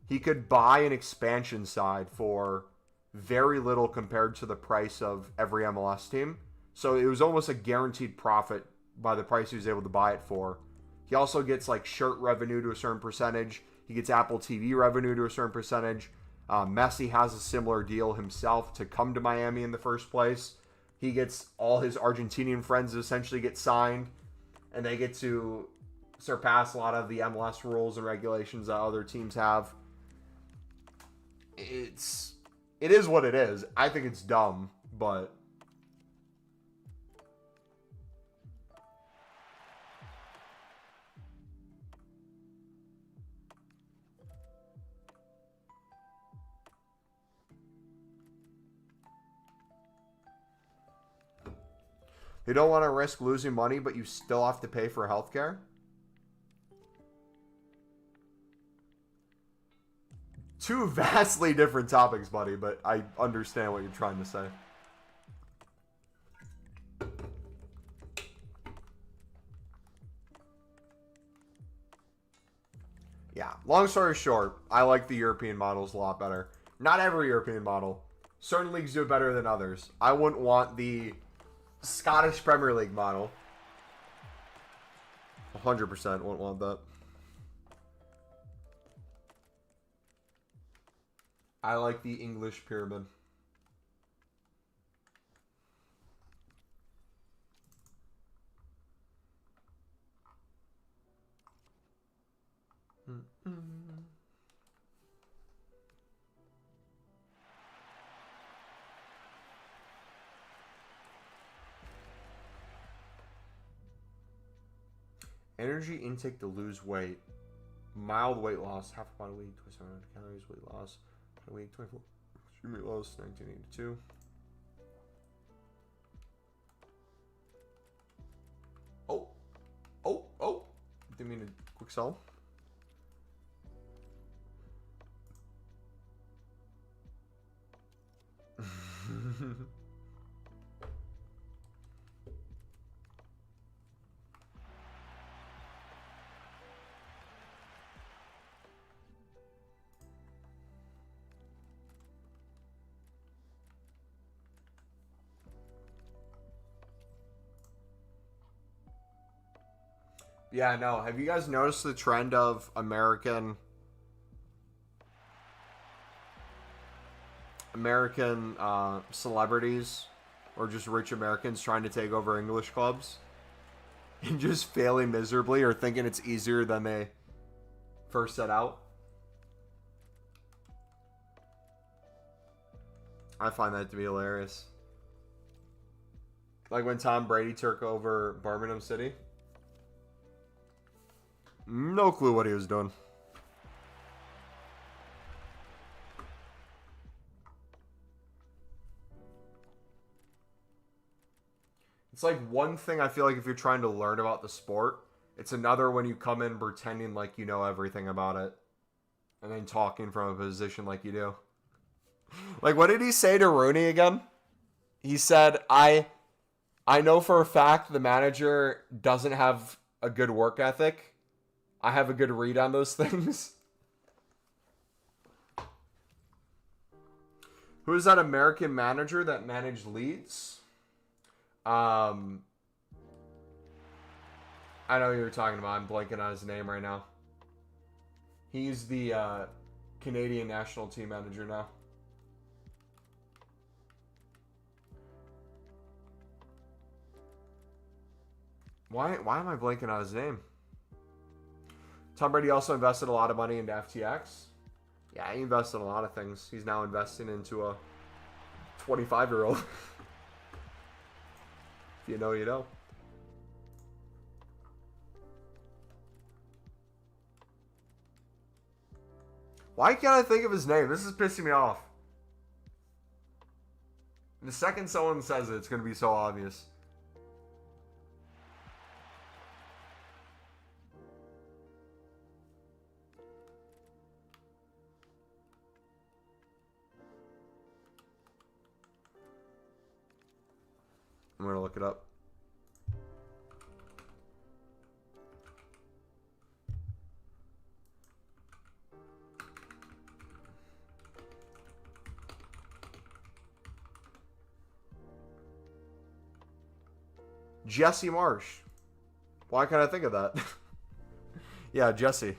He could buy an expansion side for very little compared to the price of every MLS team. So it was almost a guaranteed profit by the price he was able to buy it for. He also gets like shirt revenue to a certain percentage. He gets Apple TV revenue to a certain percentage. Messi has a similar deal himself to come to Miami in the first place. He gets all his Argentinian friends essentially get signed, and they get to surpass a lot of the MLS rules and regulations that other teams have. It is what it is. I think it's dumb, but you don't want to risk losing money, but you still have to pay for healthcare? Two vastly different topics, buddy, but I understand what you're trying to say. Yeah, long story short, I like the European models a lot better. Not every European model. Certain leagues do it better than others. I wouldn't want the Scottish Premier League model. 100% wouldn't want that. I like the English pyramid. Energy intake to lose weight. Mild weight loss. Half a pound a week. 2,700 calories. Weight loss. A week. 24. Extreme weight loss. 1982. Oh. Didn't mean to quick sell. Yeah, no. Have you guys noticed the trend of American celebrities or just rich Americans trying to take over English clubs and just failing miserably or thinking it's easier than they first set out? I find that to be hilarious. Like when Tom Brady took over Birmingham City. No clue what he was doing. It's like one thing I feel like if you're trying to learn about the sport, it's another when you come in pretending like you know everything about it and then talking from a position like you do. Like, what did he say to Rooney again? He said, I know for a fact the manager doesn't have a good work ethic. I have a good read on those things. Who is that American manager that managed Leeds? I know who you're talking about. I'm blanking on his name right now. He's the Canadian national team manager now. Why am I blanking on his name? Tom Brady also invested a lot of money into FTX. Yeah, he invested in a lot of things. He's now investing into a 25-year-old. If you know, you know. Why can't I think of his name? This is pissing me off. The second someone says it, it's going to be so obvious. I'm going to look it up. Jesse Marsh. Why can't I think of that? Yeah, Jesse.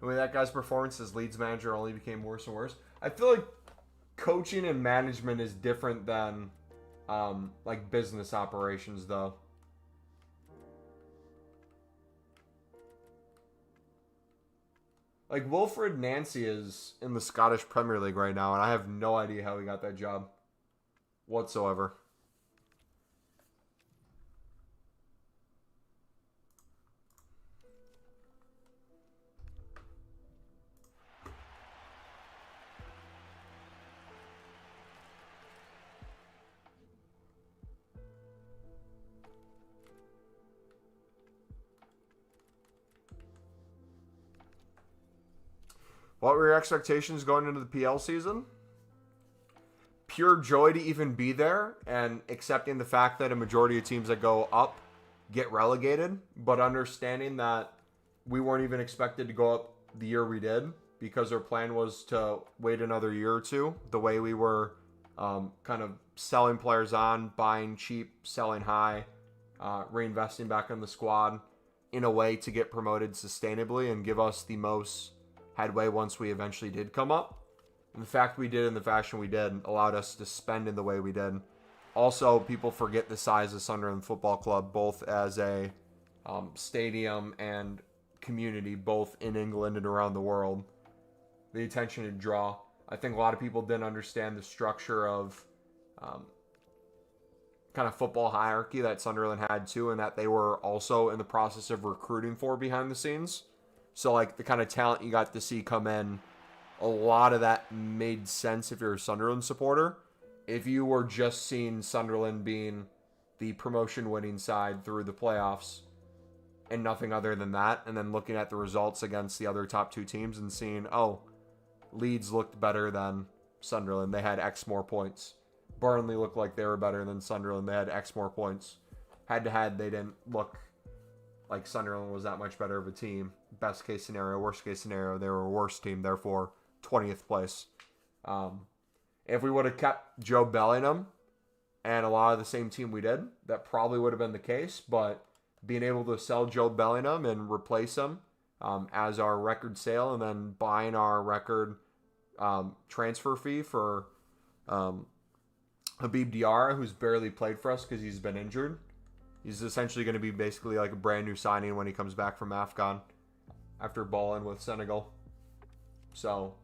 I mean, that guy's performance as Leeds manager only became worse and worse. I feel like coaching and management is different than like business operations, though. Like, Wilfred Nancy is in the Scottish Premier League right now, and I have no idea how he got that job whatsoever. What were your expectations going into the PL season? Pure joy to even be there and accepting the fact that a majority of teams that go up get relegated, but understanding that we weren't even expected to go up the year we did because our plan was to wait another year or two, the way we were kind of selling players on, buying cheap, selling high, reinvesting back in the squad in a way to get promoted sustainably and give us the most headway once we eventually did come up. And the fact we did in the fashion we did allowed us to spend in the way we did. Also, people forget the size of Sunderland Football Club, both as a stadium and community, both in England and around the world. The attention to draw. I think a lot of people didn't understand the structure of kind of football hierarchy that Sunderland had too, and that they were also in the process of recruiting for behind the scenes. So like the kind of talent you got to see come in, a lot of that made sense if you're a Sunderland supporter. If you were just seeing Sunderland being the promotion winning side through the playoffs and nothing other than that, and then looking at the results against the other top two teams and seeing, oh, Leeds looked better than Sunderland. They had X more points. Burnley looked like they were better than Sunderland. They had X more points. Head to head, they didn't look like Sunderland was that much better of a team. Best case scenario, worst case scenario, they were a worse team, therefore 20th place. If we would have kept Joe Bellingham and a lot of the same team we did, that probably would have been the case. But being able to sell Joe Bellingham and replace him as our record sale, and then buying our record transfer fee for Habib Diarra, who's barely played for us because he's been injured. He's essentially going to be basically like a brand new signing when he comes back from AFCON after balling with Senegal. So,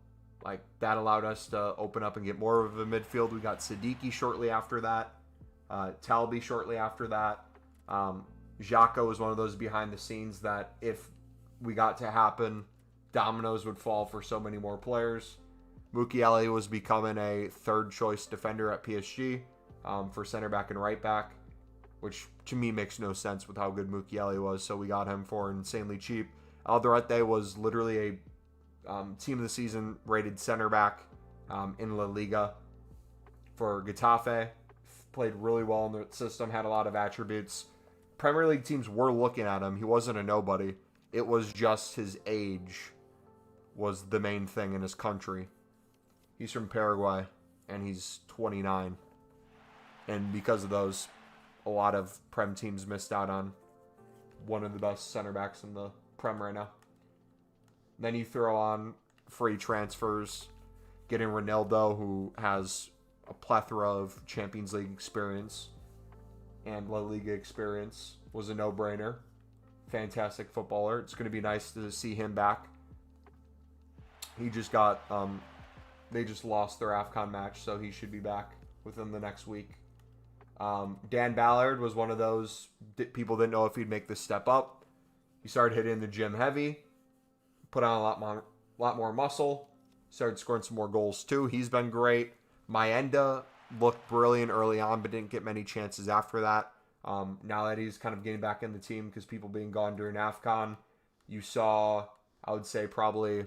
like, that allowed us to open up and get more of a midfield. We got Siddiqui shortly after that. Talby shortly after that. Xhaka was one of those behind the scenes that if we got to happen, dominoes would fall for so many more players. Mukiele was becoming a third choice defender at PSG for center back and right back, which to me makes no sense with how good Mukiele was, so we got him for insanely cheap. Alderete was literally a team of the season rated center back in La Liga for Getafe. Played really well in the system, had a lot of attributes. Premier League teams were looking at him. He wasn't a nobody. It was just his age was the main thing in his country. He's from Paraguay, and he's 29. And because of those, a lot of Prem teams missed out on one of the best center backs in the Prem right now. Then you throw on free transfers, getting Ronaldo, who has a plethora of Champions League experience and La Liga experience, was a no-brainer. Fantastic footballer. It's going to be nice to see him back. He just got... they just lost their AFCON match, so he should be back within the next week. Dan Ballard was one of those people didn't know if he'd make the step up. He started hitting the gym heavy, put on a lot more muscle, started scoring some more goals too. He's been great. Maenda looked brilliant early on, but didn't get many chances after that. Now that he's kind of getting back in the team because people being gone during AFCON, you saw, I would say, probably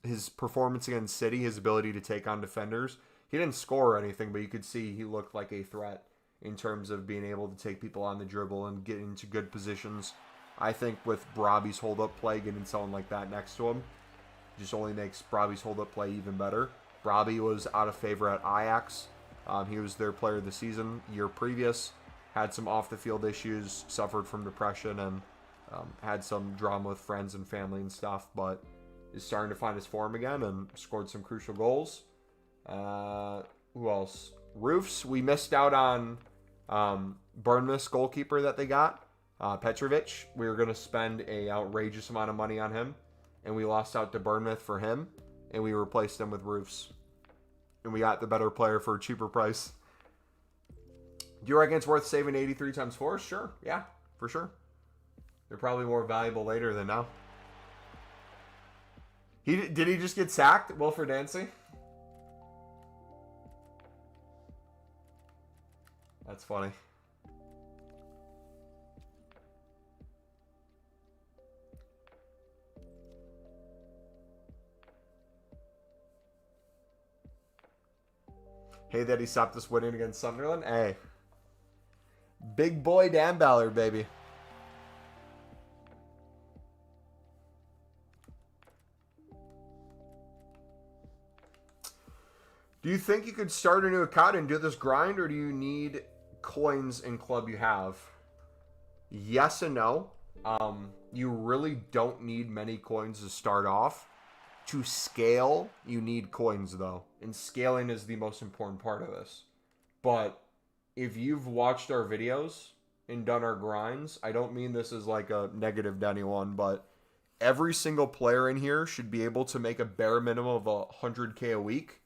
his performance against City, his ability to take on defenders. He didn't score or anything, but you could see he looked like a threat in terms of being able to take people on the dribble and get into good positions. I think with Brabi's hold-up play, getting someone like that next to him just only makes Brabi's hold-up play even better. Brabi was out of favor at Ajax. He was their player of the season year previous. Had some off-the-field issues, suffered from depression, and had some drama with friends and family and stuff, but is starting to find his form again and scored some crucial goals. Who else? Roofs. We missed out on Bournemouth's goalkeeper that they got, Petrovic. We were going to spend an outrageous amount of money on him, and we lost out to Bournemouth for him, and we replaced him with Roofs. And we got the better player for a cheaper price. Do you reckon it's worth saving 83 times 4? Sure. Yeah, for sure. They're probably more valuable later than now. Did he just get sacked, Wilfred Dancy? That's funny. Hey, that he stopped us winning against Sunderland. Hey. Big boy Dan Ballard, baby. Do you think you could start a new account and do this grind, or do you need coins in club you have? Yes and no. You really don't need many coins to start off. To scale, you need coins, though. And scaling is the most important part of this. But if you've watched our videos and done our grinds, I don't mean this as like a negative to anyone, but every single player in here should be able to make a bare minimum of 100K a week.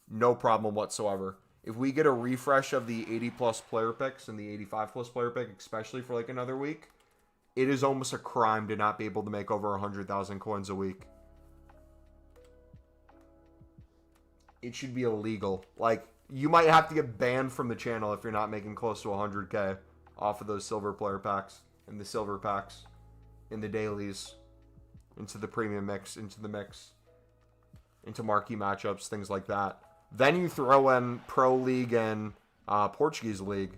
No problem whatsoever. if we get a refresh of the 80 plus player picks and the 85 plus player pick, especially for like another week, it is almost a crime to not be able to make over 100,000 coins a week. It should be illegal. Like, you might have to get banned from the channel if you're not making close to 100K off of those silver player packs and the silver packs in the dailies, into the premium mix, into the mix, into marquee matchups, things like that. Then you throw in Pro League and Portuguese League.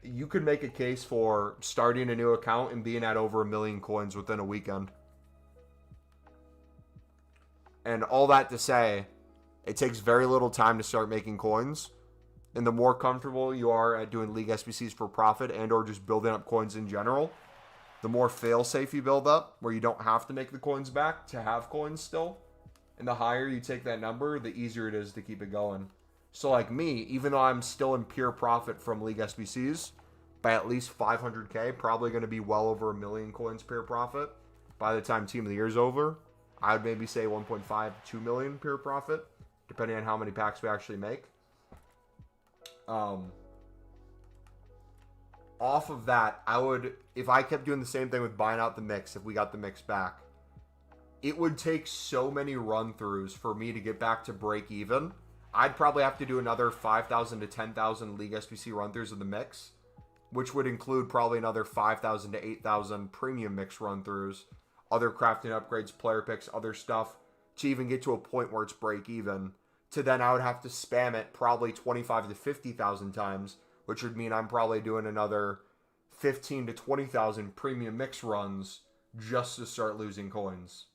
You could make a case for starting a new account and being at over 1 million coins within a weekend. And all that to say, it takes very little time to start making coins. And the more comfortable you are at doing League SBCs for profit and or just building up coins in general, the more fail-safe you build up, where you don't have to make the coins back to have coins still. And the higher you take that number, the easier it is to keep it going. So like me, even though I'm still in pure profit from League SBCs, by at least 500K, probably going to be well over 1 million coins pure profit by the time Team of the Year is over. I would maybe say 1.5, 2 million pure profit, depending on how many packs we actually make. Off of that, I would, if I kept doing the same thing with buying out the mix, if we got the mix back, it would take so many run-throughs for me to get back to break even. I'd probably have to do another 5,000 to 10,000 League SBC run-throughs of the mix, which would include probably another 5,000 to 8,000 premium mix run-throughs, other crafting upgrades, player picks, other stuff, to even get to a point where it's break even. To then I would have to spam it probably 25 to 50,000 times, which would mean I'm probably doing another 15 to 20,000 premium mix runs just to start losing coins.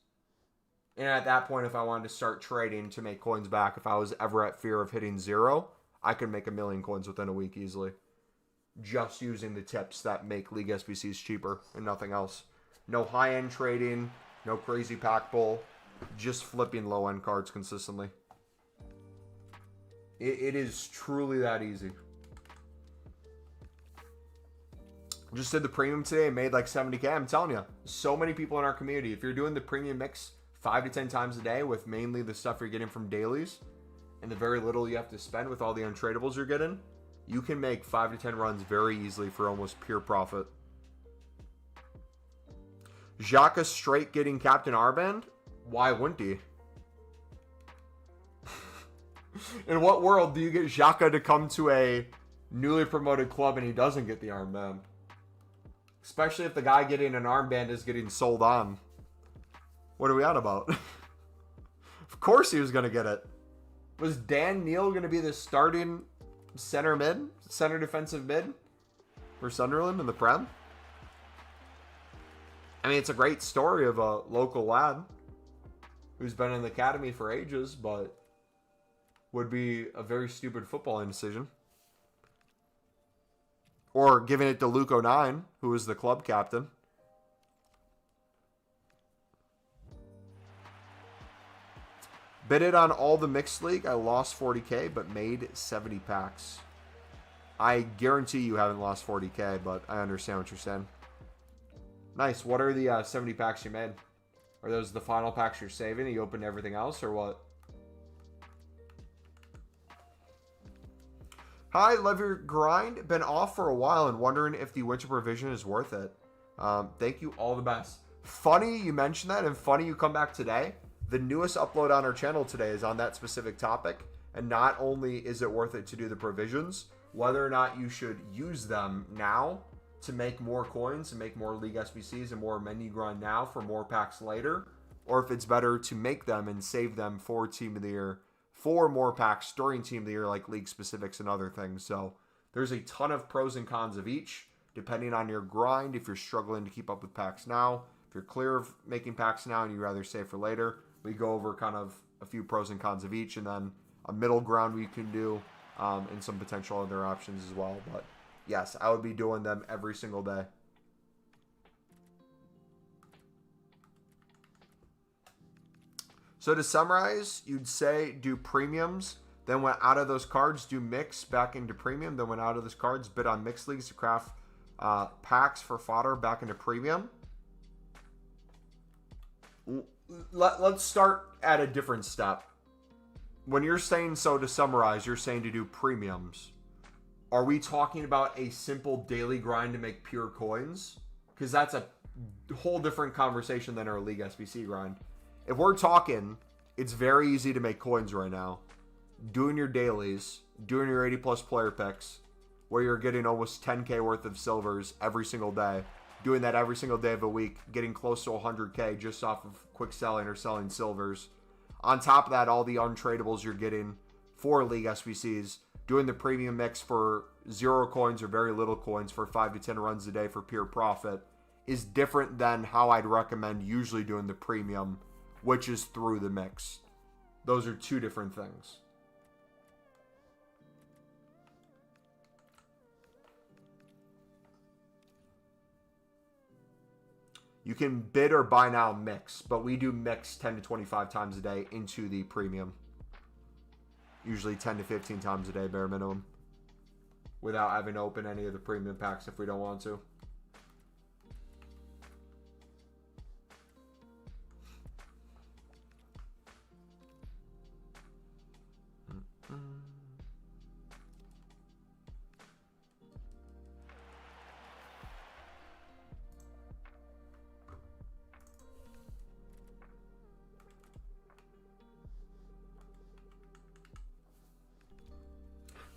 And at that point, if I wanted to start trading to make coins back, if I was ever at fear of hitting 0, I could make 1 million coins within a week easily. Just using the tips that make League SBCs cheaper and nothing else. No high-end trading, no crazy pack pull, just flipping low-end cards consistently. It is truly that easy. Just did the premium today and made like 70K. I'm telling you, so many people in our community. If you're doing the premium mix 5 to 10 times a day with mainly the stuff you're getting from dailies and the very little you have to spend with all the untradables you're getting, you can make 5 to 10 runs very easily for almost pure profit. Xhaka straight getting captain armband? Why wouldn't he? In what world do you get Xhaka to come to a newly promoted club and he doesn't get the armband? Especially if the guy getting an armband is getting sold on. What are we on about? Of course he was going to get it. Was Dan Neal going to be the starting center defensive mid for Sunderland in the Prem? I mean, it's a great story of a local lad who's been in the academy for ages, but would be a very stupid footballing decision. Or giving it to Luke 09, who was the club captain. Bid it on all the mixed league. I lost 40K, but made 70 packs. I guarantee you haven't lost 40K, but I understand what you're saying. Nice. What are the 70 packs you made? Are those the final packs you're saving? You opened everything else, or what? Hi, love your grind. Been off for a while and wondering if the winter provision is worth it. Thank you. All the best. Funny you mentioned that, and funny you come back today. The newest upload on our channel today is on that specific topic. And not only is it worth it to do the provisions, whether or not you should use them now to make more coins and make more League SBCs and more menu grind now for more packs later, or if it's better to make them and save them for Team of the Year for more packs during Team of the Year, like league specifics and other things. So there's a ton of pros and cons of each, depending on your grind. If you're struggling to keep up with packs now, if you're clear of making packs now and you'd rather save for later, we go over kind of a few pros and cons of each, and then a middle ground we can do, and some potential other options as well. But yes, I would be doing them every single day. So to summarize, you'd say do premiums, then went out of those cards, do mix back into premium, then went out of those cards, bid on mixed leagues to craft packs for fodder back into premium. Let's start at a different step. when you're saying, so to summarize, you're saying to do premiums. Are we talking about a simple daily grind to make pure coins? Because that's a whole different conversation than our League SBC grind. If we're talking, it's very easy to make coins right now. Doing your dailies, doing your 80 plus player picks, where you're getting almost 10K worth of silvers every single day. Doing that every single day of a week, getting close to 100K just off of quick selling or selling silvers. On top of that, all the untradables you're getting for League SBCs. Doing the premium mix for 0 coins or very little coins for 5 to 10 runs a day for pure profit is different than how I'd recommend usually doing the premium, which is through the mix. Those are two different things. You can bid or buy now mix, but we do mix 10 to 25 times a day into the premium. Usually 10 to 15 times a day, bare minimum. Without having to open any of the premium packs if we don't want to.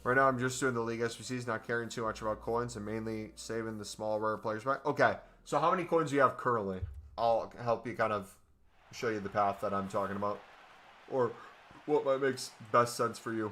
Right now, I'm just doing the League SBCs, not caring too much about coins, and mainly saving the small rare players back. Okay, so how many coins do you have currently? I'll help you kind of show you the path that I'm talking about, or what might make best sense for you.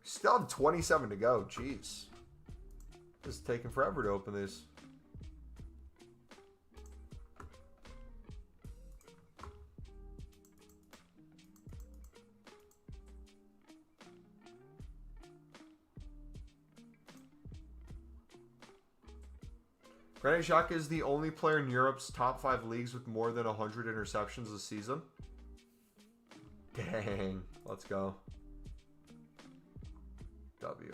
Still have 27 to go. Jeez. This is taking forever to open these. Granit Xhaka is the only player in Europe's top 5 leagues with more than 100 interceptions this season. Dang. Let's go. W.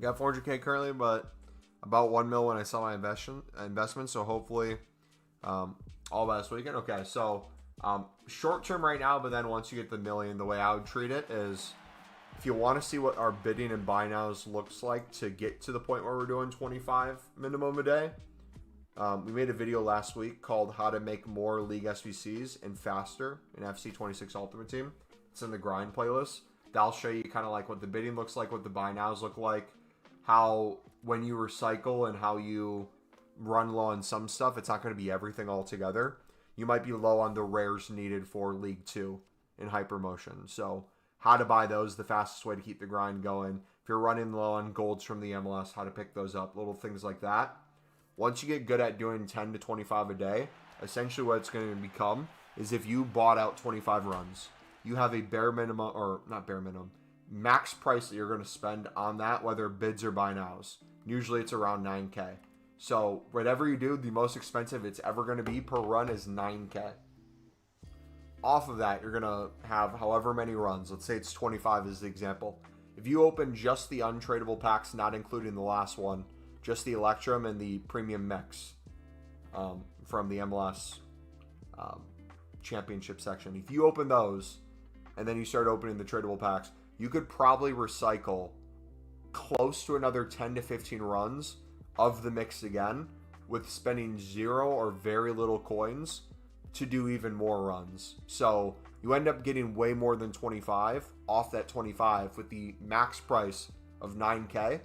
Got 400K currently, but about 1 mil when I sell my investment. So hopefully, all last weekend. Okay, so short term right now, but then once you get the million, the way I would treat it is, if you want to see what our bidding and buy nows looks like to get to the point where we're doing 25 minimum a day. We made a video last week called "How to Make More League SBCs and Faster in FC26 Ultimate Team." It's in the grind playlist. That'll show you kind of like what the bidding looks like, what the buy nows look like. How when you recycle and how you run low on some stuff, it's not going to be everything all together. You might be low on the rares needed for League 2 in Hypermotion. So how to buy those, the fastest way to keep the grind going. If you're running low on golds from the MLS, how to pick those up, little things like that. Once you get good at doing 10 to 25 a day, essentially what it's going to become is if you bought out 25 runs, you have a bare minimum, or not bare minimum, max price that you're going to spend on that, whether bids or buy nows. Usually it's around 9K. So whatever you do, the most expensive it's ever going to be per run is 9K. Off of that, you're going to have however many runs. Let's say it's 25 as the example. If you open just the untradable packs, not including the last one, just the Electrum and the premium mix from the MLS championship section. If you open those and then you start opening the tradable packs, you could probably recycle close to another 10 to 15 runs of the mix again with spending 0 or very little coins to do even more runs. So you end up getting way more than 25 off that 25 with the max price of 9K.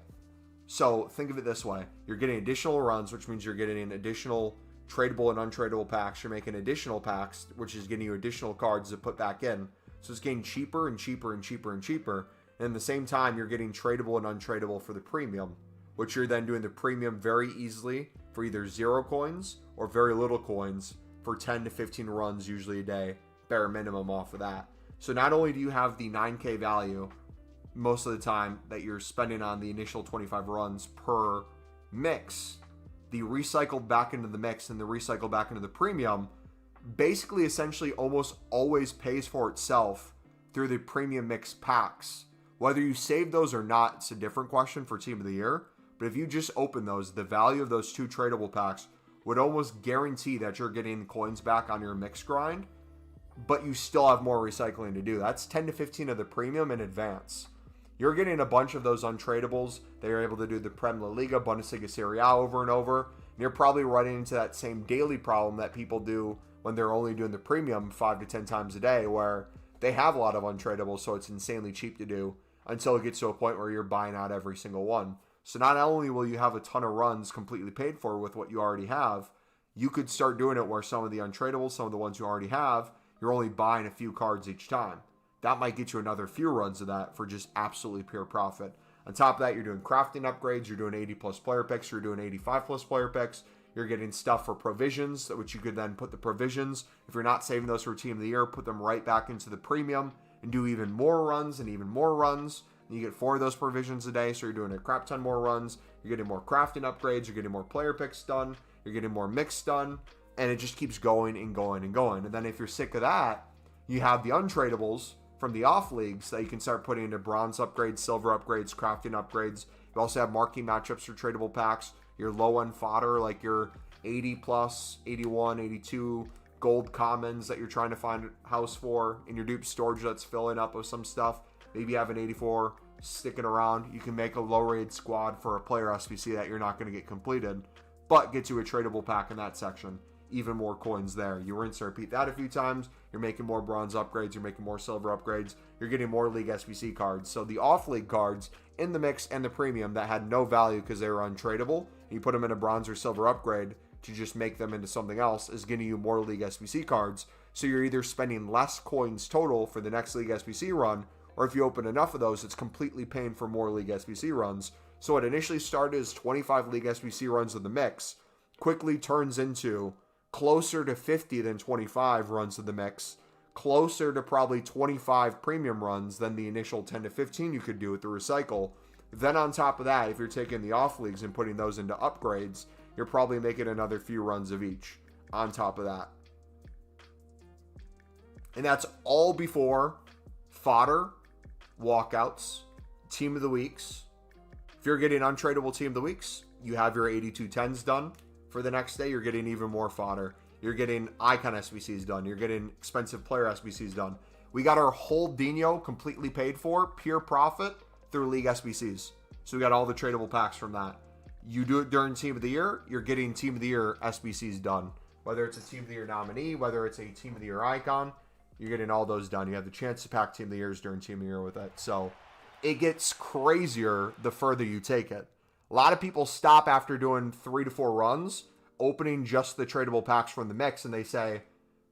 So think of it this way. You're getting additional runs, which means you're getting additional tradable and untradeable packs. You're making additional packs, which is getting you additional cards to put back in. So it's getting cheaper and cheaper and cheaper and cheaper. And at the same time, you're getting tradable and untradeable for the premium, which you're then doing the premium very easily for either 0 coins or very little coins for 10 to 15 runs usually a day, bare minimum off of that. So not only do you have the 9K value most of the time that you're spending on the initial 25 runs per mix, the recycled back into the mix and the recycled back into the premium basically essentially almost always pays for itself through the premium mix packs. Whether you save those or not, it's a different question for Team of the Year. But if you just open those, the value of those 2 tradable packs would almost guarantee that you're getting coins back on your mix grind, but you still have more recycling to do. That's 10 to 15 of the premium in advance. You're getting a bunch of those untradables. They're able to do the Prem La Liga, Bundesliga, Serie A over and over. And you're probably running into that same daily problem that people do when they're only doing the premium 5 to 10 times a day, where they have a lot of untradables, so it's insanely cheap to do until it gets to a point where you're buying out every single one. So not only will you have a ton of runs completely paid for with what you already have, you could start doing it where some of the untradables, some of the ones you already have, you're only buying a few cards each time. That might get you another few runs of that for just absolutely pure profit. On top of that, you're doing crafting upgrades, you're doing 80 plus player picks, you're doing 85 plus player picks, you're getting stuff for provisions, which you could then put the provisions, if you're not saving those for Team of the Year, put them right back into the premium and do even more runs and even more runs. And you get 4 of those provisions a day, so you're doing a crap ton more runs, you're getting more crafting upgrades, you're getting more player picks done, you're getting more mix done, and it just keeps going and going and going. And then if you're sick of that, you have the untradables from the off leagues that you can start putting into bronze upgrades, silver upgrades, crafting upgrades. You also have marquee matchups for tradable packs, your low end fodder, like your 80 plus, 81, 82 gold commons that you're trying to find a house for, in your dupe storage that's filling up with some stuff. Maybe you have an 84 sticking around. You can make a low rated squad for a player SBC that you're not going to get completed, but get you a tradable pack in that section. Even more coins there. You rinse and repeat that a few times. You're making more bronze upgrades. You're making more silver upgrades. You're getting more league SBC cards. So the off-league cards in the mix and the premium that had no value because they were untradable, you put them in a bronze or silver upgrade to just make them into something else, is getting you more league SBC cards. So you're either spending less coins total for the next league SBC run, or if you open enough of those, it's completely paying for more league SBC runs. So what initially started as 25 league SBC runs of the mix quickly turns into closer to 50 than 25 runs of the mix, closer to probably 25 premium runs than the initial 10 to 15 you could do with the recycle. Then on top of that, if you're taking the off leagues and putting those into upgrades, you're probably making another few runs of each on top of that. And that's all before fodder, walkouts, team of the weeks. If you're getting untradable team of the weeks, you have your 8210s done. For the next day, you're getting even more fodder. You're getting icon SBCs done. You're getting expensive player SBCs done. We got our whole Dino completely paid for, pure profit, through League SBCs. So we got all the tradable packs from that. You do it during Team of the Year, you're getting Team of the Year SBCs done. Whether it's a Team of the Year nominee, whether it's a Team of the Year icon, you're getting all those done. You have the chance to pack Team of the Years during Team of the Year with it. So it gets crazier the further you take it. A lot of people stop after doing 3 to 4 runs, opening just the tradable packs from the mix, and they say,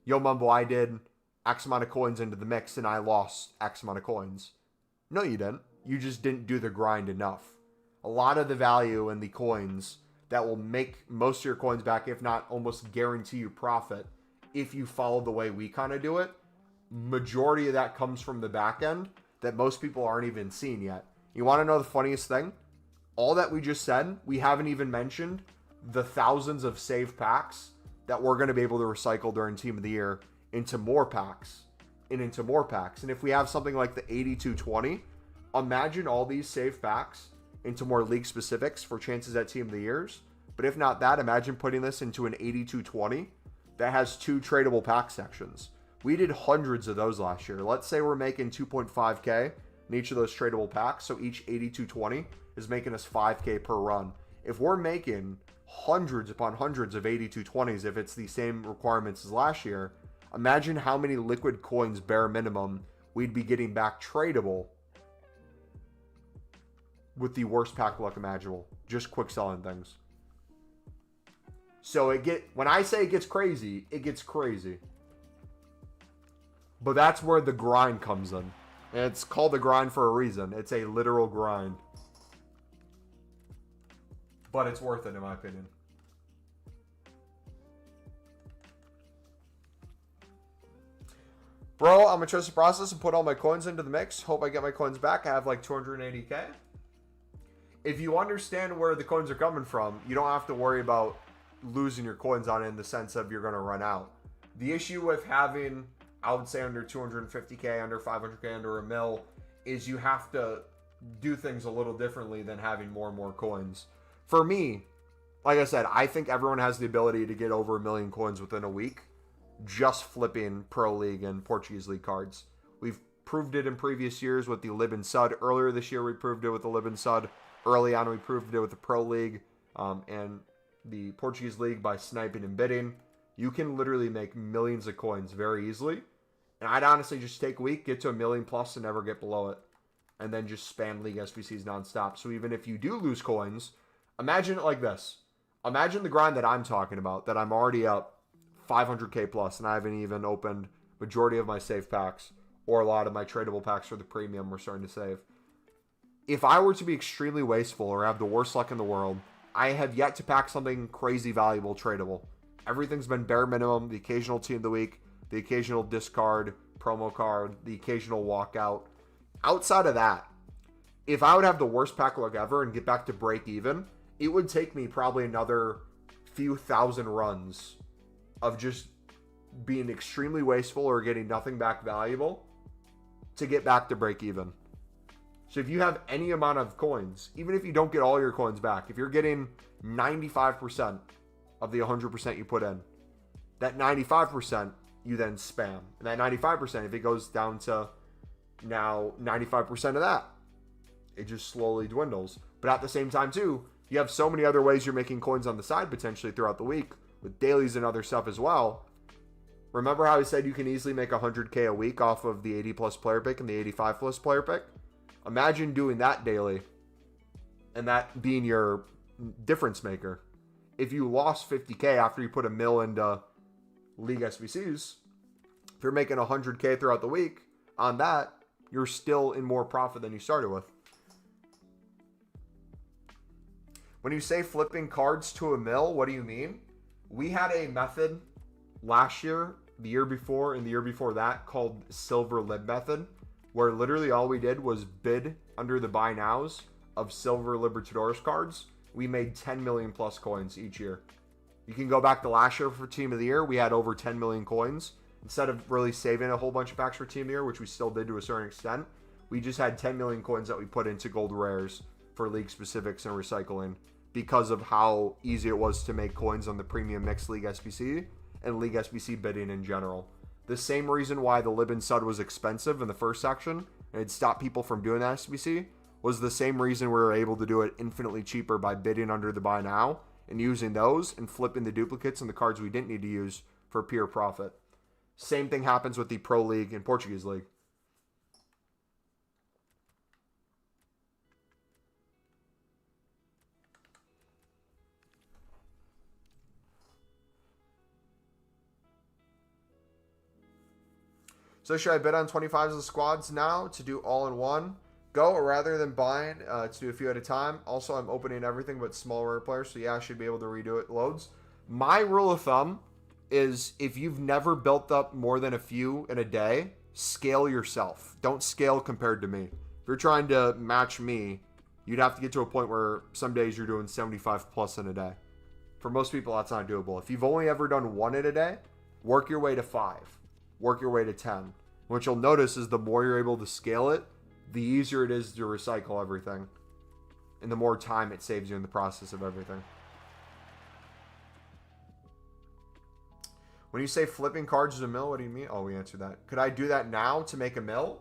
yo, Mumbo, I did X amount of coins into the mix, and I lost X amount of coins. No, you didn't. You just didn't do the grind enough. A lot of the value in the coins that will make most of your coins back, if not almost guarantee you profit, if you follow the way we kind of do it, majority of that comes from the back end that most people aren't even seeing yet. You want to know the funniest thing? All that we just said, we haven't even mentioned the thousands of saved packs that we're going to be able to recycle during Team of the Year into more packs and into more packs. And if we have something like the 8220, imagine all these saved packs into more league specifics for chances at Team of the Years. But if not that, imagine putting this into an 8220 that has 2 tradable pack sections. We did hundreds of those last year. Let's say we're making 2.5K in each of those tradable packs. So each 8220 is making us 5K per run. If we're making hundreds upon hundreds of 8220s, if it's the same requirements as last year, imagine how many liquid coins bare minimum we'd be getting back tradable with the worst pack luck imaginable. Just quick selling things. So when I say it gets crazy, it gets crazy. But that's where the grind comes in. And it's called the grind for a reason. It's a literal grind. But it's worth it in my opinion. Bro, I'm going to trust the process and put all my coins into the mix. Hope I get my coins back. I have like 280k. If you understand where the coins are coming from, you don't have to worry about losing your coins on it in the sense of you're going to run out. The issue with having, I would say, under 250k, under 500k, under a mil, is you have to do things a little differently than having more and more coins. For me, like I said, I think everyone has the ability to get over 1 million coins within a week just flipping Pro League and Portuguese League cards. We've proved it in previous years with the Lib and Sud. Earlier this year, we proved it with the Lib and Sud. Early on, we proved it with the Pro League and the Portuguese League by sniping and bidding. You can literally make millions of coins very easily. And I'd honestly just take a week, get to 1 million plus, and never get below it. And then just spam League SBCs nonstop. So even if you do lose coins, imagine it like this. Imagine the grind that I'm talking about, that I'm already up 500k plus, and I haven't even opened majority of my save packs or a lot of my tradable packs for the premium we're starting to save. If I were to be extremely wasteful or have the worst luck in the world, I have yet to pack something crazy valuable tradable. Everything's been bare minimum, the occasional team of the week, the occasional discard, promo card, the occasional walkout. Outside of that, if I would have the worst pack luck ever and get back to break even, it would take me probably another few thousand runs of just being extremely wasteful or getting nothing back valuable to get back to break even. So if you have any amount of coins, even if you don't get all your coins back, if you're getting 95% of the 100% you put in, that 95% you then spam. And that 95%, if it goes down to now 95% of that, it just slowly dwindles. But at the same time too, you have so many other ways you're making coins on the side potentially throughout the week with dailies and other stuff as well. Remember how I said you can easily make 100k a week off of the 80 plus player pick and the 85 plus player pick? Imagine doing that daily and that being your difference maker. If you lost 50k after you put a mil into League SBCs, if you're making 100k throughout the week on that, you're still in more profit than you started with. When you say flipping cards to a mil, what do you mean? We had a method last year, the year before, and the year before that called Silver Lib method, where literally all we did was bid under the buy nows of Silver Libertadores cards. We made 10 million plus coins each year. You can go back to last year for Team of the Year. We had over 10 million coins. Instead of really saving a whole bunch of packs for Team of the Year, which we still did to a certain extent, we just had 10 million coins that we put into gold rares for league specifics and recycling because of how easy it was to make coins on the premium mixed League SBC and League SBC bidding in general. The same reason why the Lib and Sud was expensive in the first section and it stopped people from doing that SBC was the same reason we were able to do it infinitely cheaper by bidding under the buy now and using those and flipping the duplicates and the cards we didn't need to use for pure profit. Same thing happens with the Pro League and Portuguese League. So should I bid on 25s of squads now to do all in one go, or rather than buying to do a few at a time? Also, I'm opening everything but small rare players, so yeah, I should be able to redo it loads. My rule of thumb is if you've never built up more than a few in a day, scale yourself. Don't scale compared to me. If you're trying to match me, you'd have to get to a point where some days you're doing 75 plus in a day. For most people, that's not doable. If you've only ever done one in a day, work your way to 5. Work your way to 10. What you'll notice is the more you're able to scale it, the easier it is to recycle everything. And the more time it saves you in the process of everything. When you say flipping cards is a mill, what do you mean? Oh, we answered that. Could I do that now to make a mill?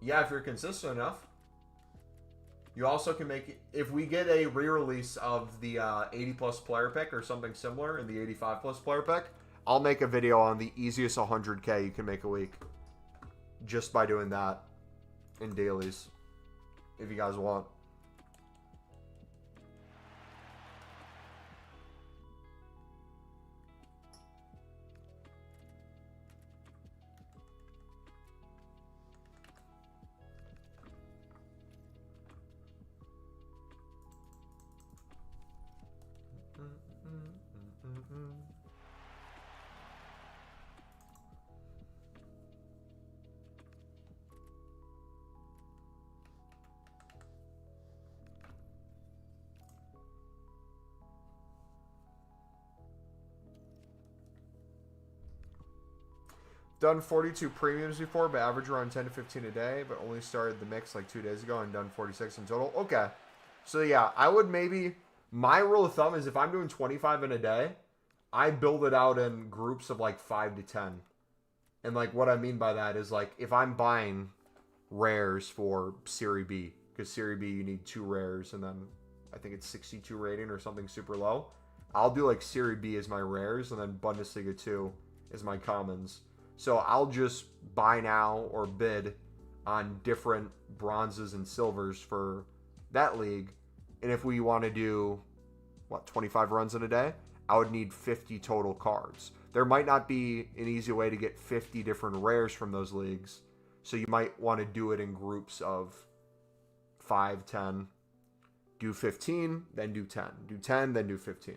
Yeah, if you're consistent enough. You also can make it, if we get a re-release of the 80 plus player pick or something similar in the 85 plus player pick, I'll make a video on the easiest 100k you can make a week. Just by doing that in dailies. If you guys want. Done 42 premiums before, but average around 10 to 15 a day, but only started the mix like 2 days ago and done 46 in total. Okay. So yeah, I would maybe, my rule of thumb is if I'm doing 25 in a day, I build it out in groups of like 5 to 10. And like what I mean by that is like if I'm buying rares for Serie B, because Serie B you need 2 rares and then I think it's 62 rating or something super low. I'll do like Serie B as my rares and then Bundesliga 2 is my commons. So I'll just buy now or bid on different bronzes and silvers for that league. And if we want to do, 25 runs in a day, I would need 50 total cards. There might not be an easy way to get 50 different rares from those leagues. So you might want to do it in groups of 5, 10, do 15, then do 10. Do 10, then do 15.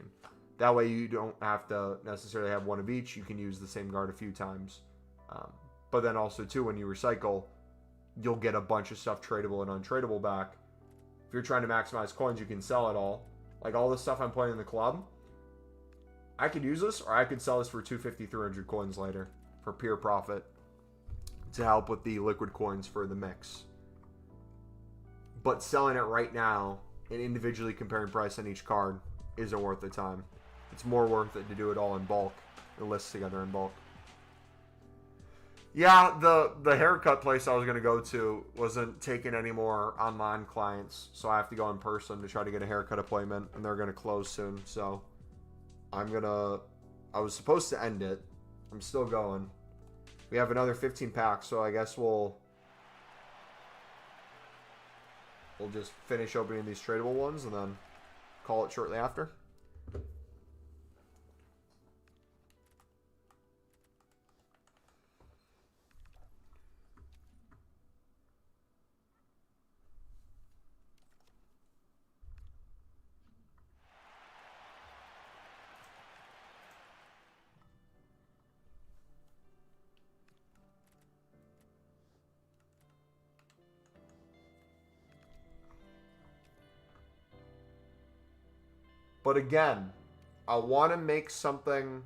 That way you don't have to necessarily have one of each. You can use the same card a few times. But then also, too, when you recycle, you'll get a bunch of stuff tradable and untradable back. If you're trying to maximize coins, you can sell it all. Like all this stuff I'm playing in the club, I could use this, or I could sell this for 250, 300 coins later for pure profit to help with the liquid coins for the mix. But selling it right now and individually comparing price on each card isn't worth the time. It's more worth it to do it all in bulk and list together in bulk. Yeah, the haircut place I was going to go to wasn't taking any more online clients, so I have to go in person to try to get a haircut appointment, and they're going to close soon, so I was supposed to end it. I'm still going. We have another 15 packs, so I guess we'll just finish opening these tradable ones and then call it shortly after. But again, I want to make something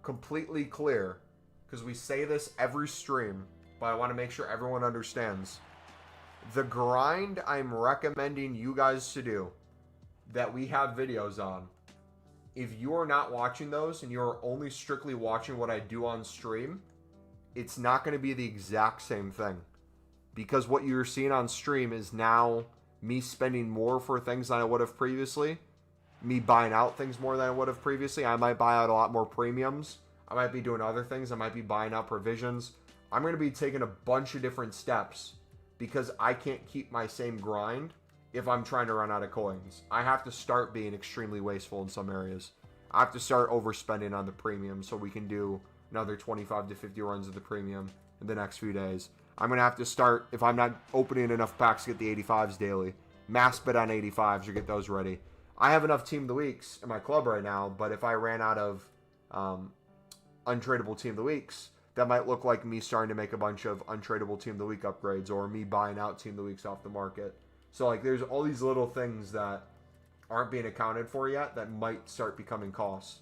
completely clear because we say this every stream, but I want to make sure everyone understands. The grind I'm recommending you guys to do that we have videos on, if you are not watching those and you're only strictly watching what I do on stream, it's not going to be the exact same thing. Because what you're seeing on stream is now me spending more for things than I would have previously. Me buying out things more than I would have previously. I might buy out a lot more premiums. I might be doing other things. I might be buying out provisions. I'm going to be taking a bunch of different steps because I can't keep my same grind if I'm trying to run out of coins. I have to start being extremely wasteful in some areas. I have to start overspending on the premium so we can do another 25 to 50 runs of the premium in the next few days. I'm going to have to start, if I'm not opening enough packs to get the 85s daily, mass bet on 85s or get those ready. I have enough Team of the Weeks in my club right now, but if I ran out of untradable Team of the Weeks, that might look like me starting to make a bunch of untradable Team of the Week upgrades or me buying out Team of the Weeks off the market. So like there's all these little things that aren't being accounted for yet that might start becoming costs.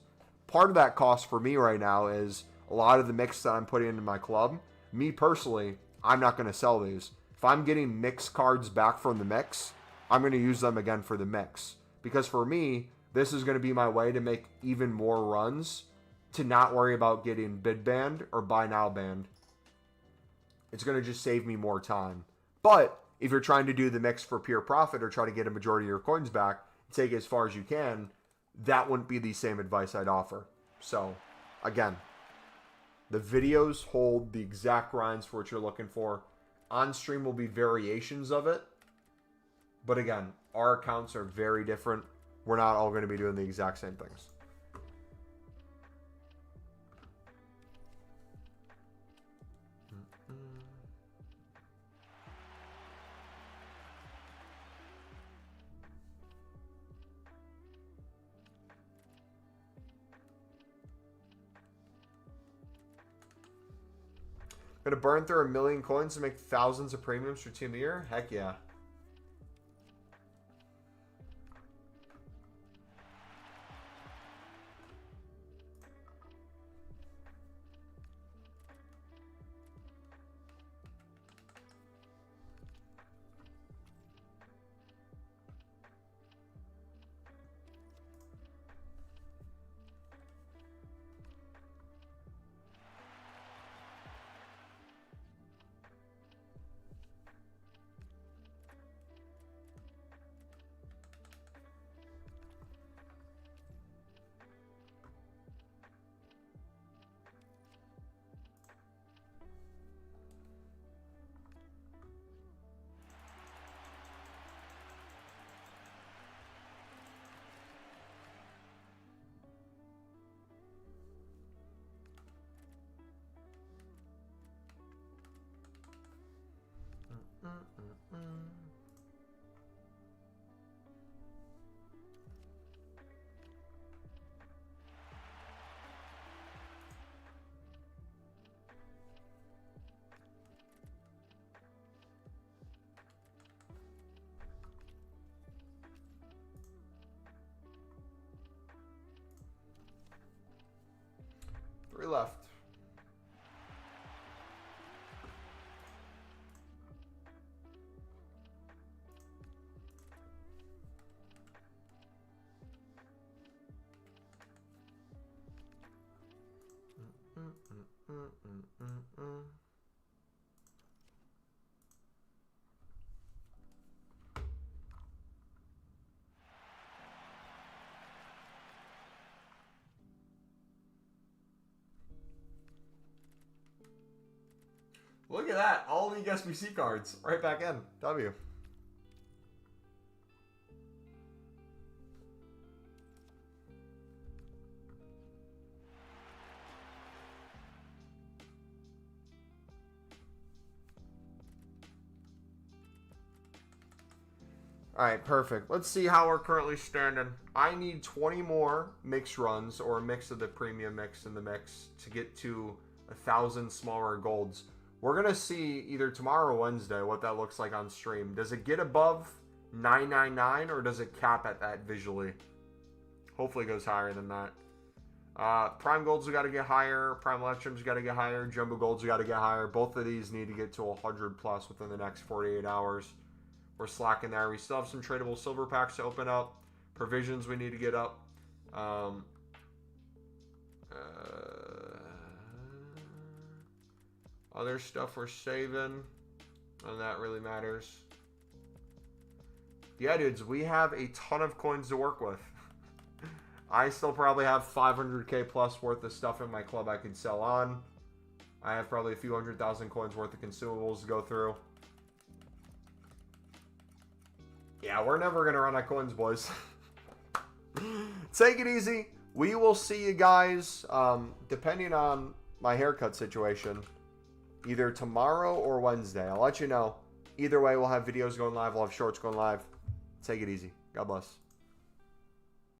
Part of that cost for me right now is a lot of the mix that I'm putting into my club. Me personally, I'm not going to sell these. If I'm getting mix cards back from the mix, I'm going to use them again for the mix. Because for me, this is going to be my way to make even more runs to not worry about getting bid banned or buy now banned. It's going to just save me more time. But if you're trying to do the mix for pure profit or try to get a majority of your coins back, take it as far as you can, that wouldn't be the same advice I'd offer. So, again, the videos hold the exact grinds for what you're looking for. On stream will be variations of it. But again, our accounts are very different. We're not all going to be doing the exact same things. Gonna burn through 1 million coins to make thousands of premiums for Team of the Year? Heck yeah. Three left. Look at that. All League SBC cards. Right back in. W. Alright, perfect. Let's see how we're currently standing. I need 20 more mix runs, or a mix of the premium mix in the mix, to get to 1,000 smaller golds. We're going to see either tomorrow or Wednesday what that looks like on stream. Does it get above 999, or does it cap at that visually? Hopefully it goes higher than that. Prime golds we got to get higher. Prime electrums we got to get higher. Jumbo golds we got to get higher. Both of these need to get to 100 plus within the next 48 hours. We're slacking there. We still have some tradable silver packs to open up. Provisions we need to get up. Other stuff we're saving. None of that really matters. Yeah, dudes, we have a ton of coins to work with. I still probably have 500k plus worth of stuff in my club I could sell on. I have probably a few 100,000 coins worth of consumables to go through. Yeah, we're never going to run out of coins, boys. Take it easy. We will see you guys, depending on my haircut situation, either tomorrow or Wednesday. I'll let you know. Either way, we'll have videos going live. We'll have shorts going live. Take it easy. God bless.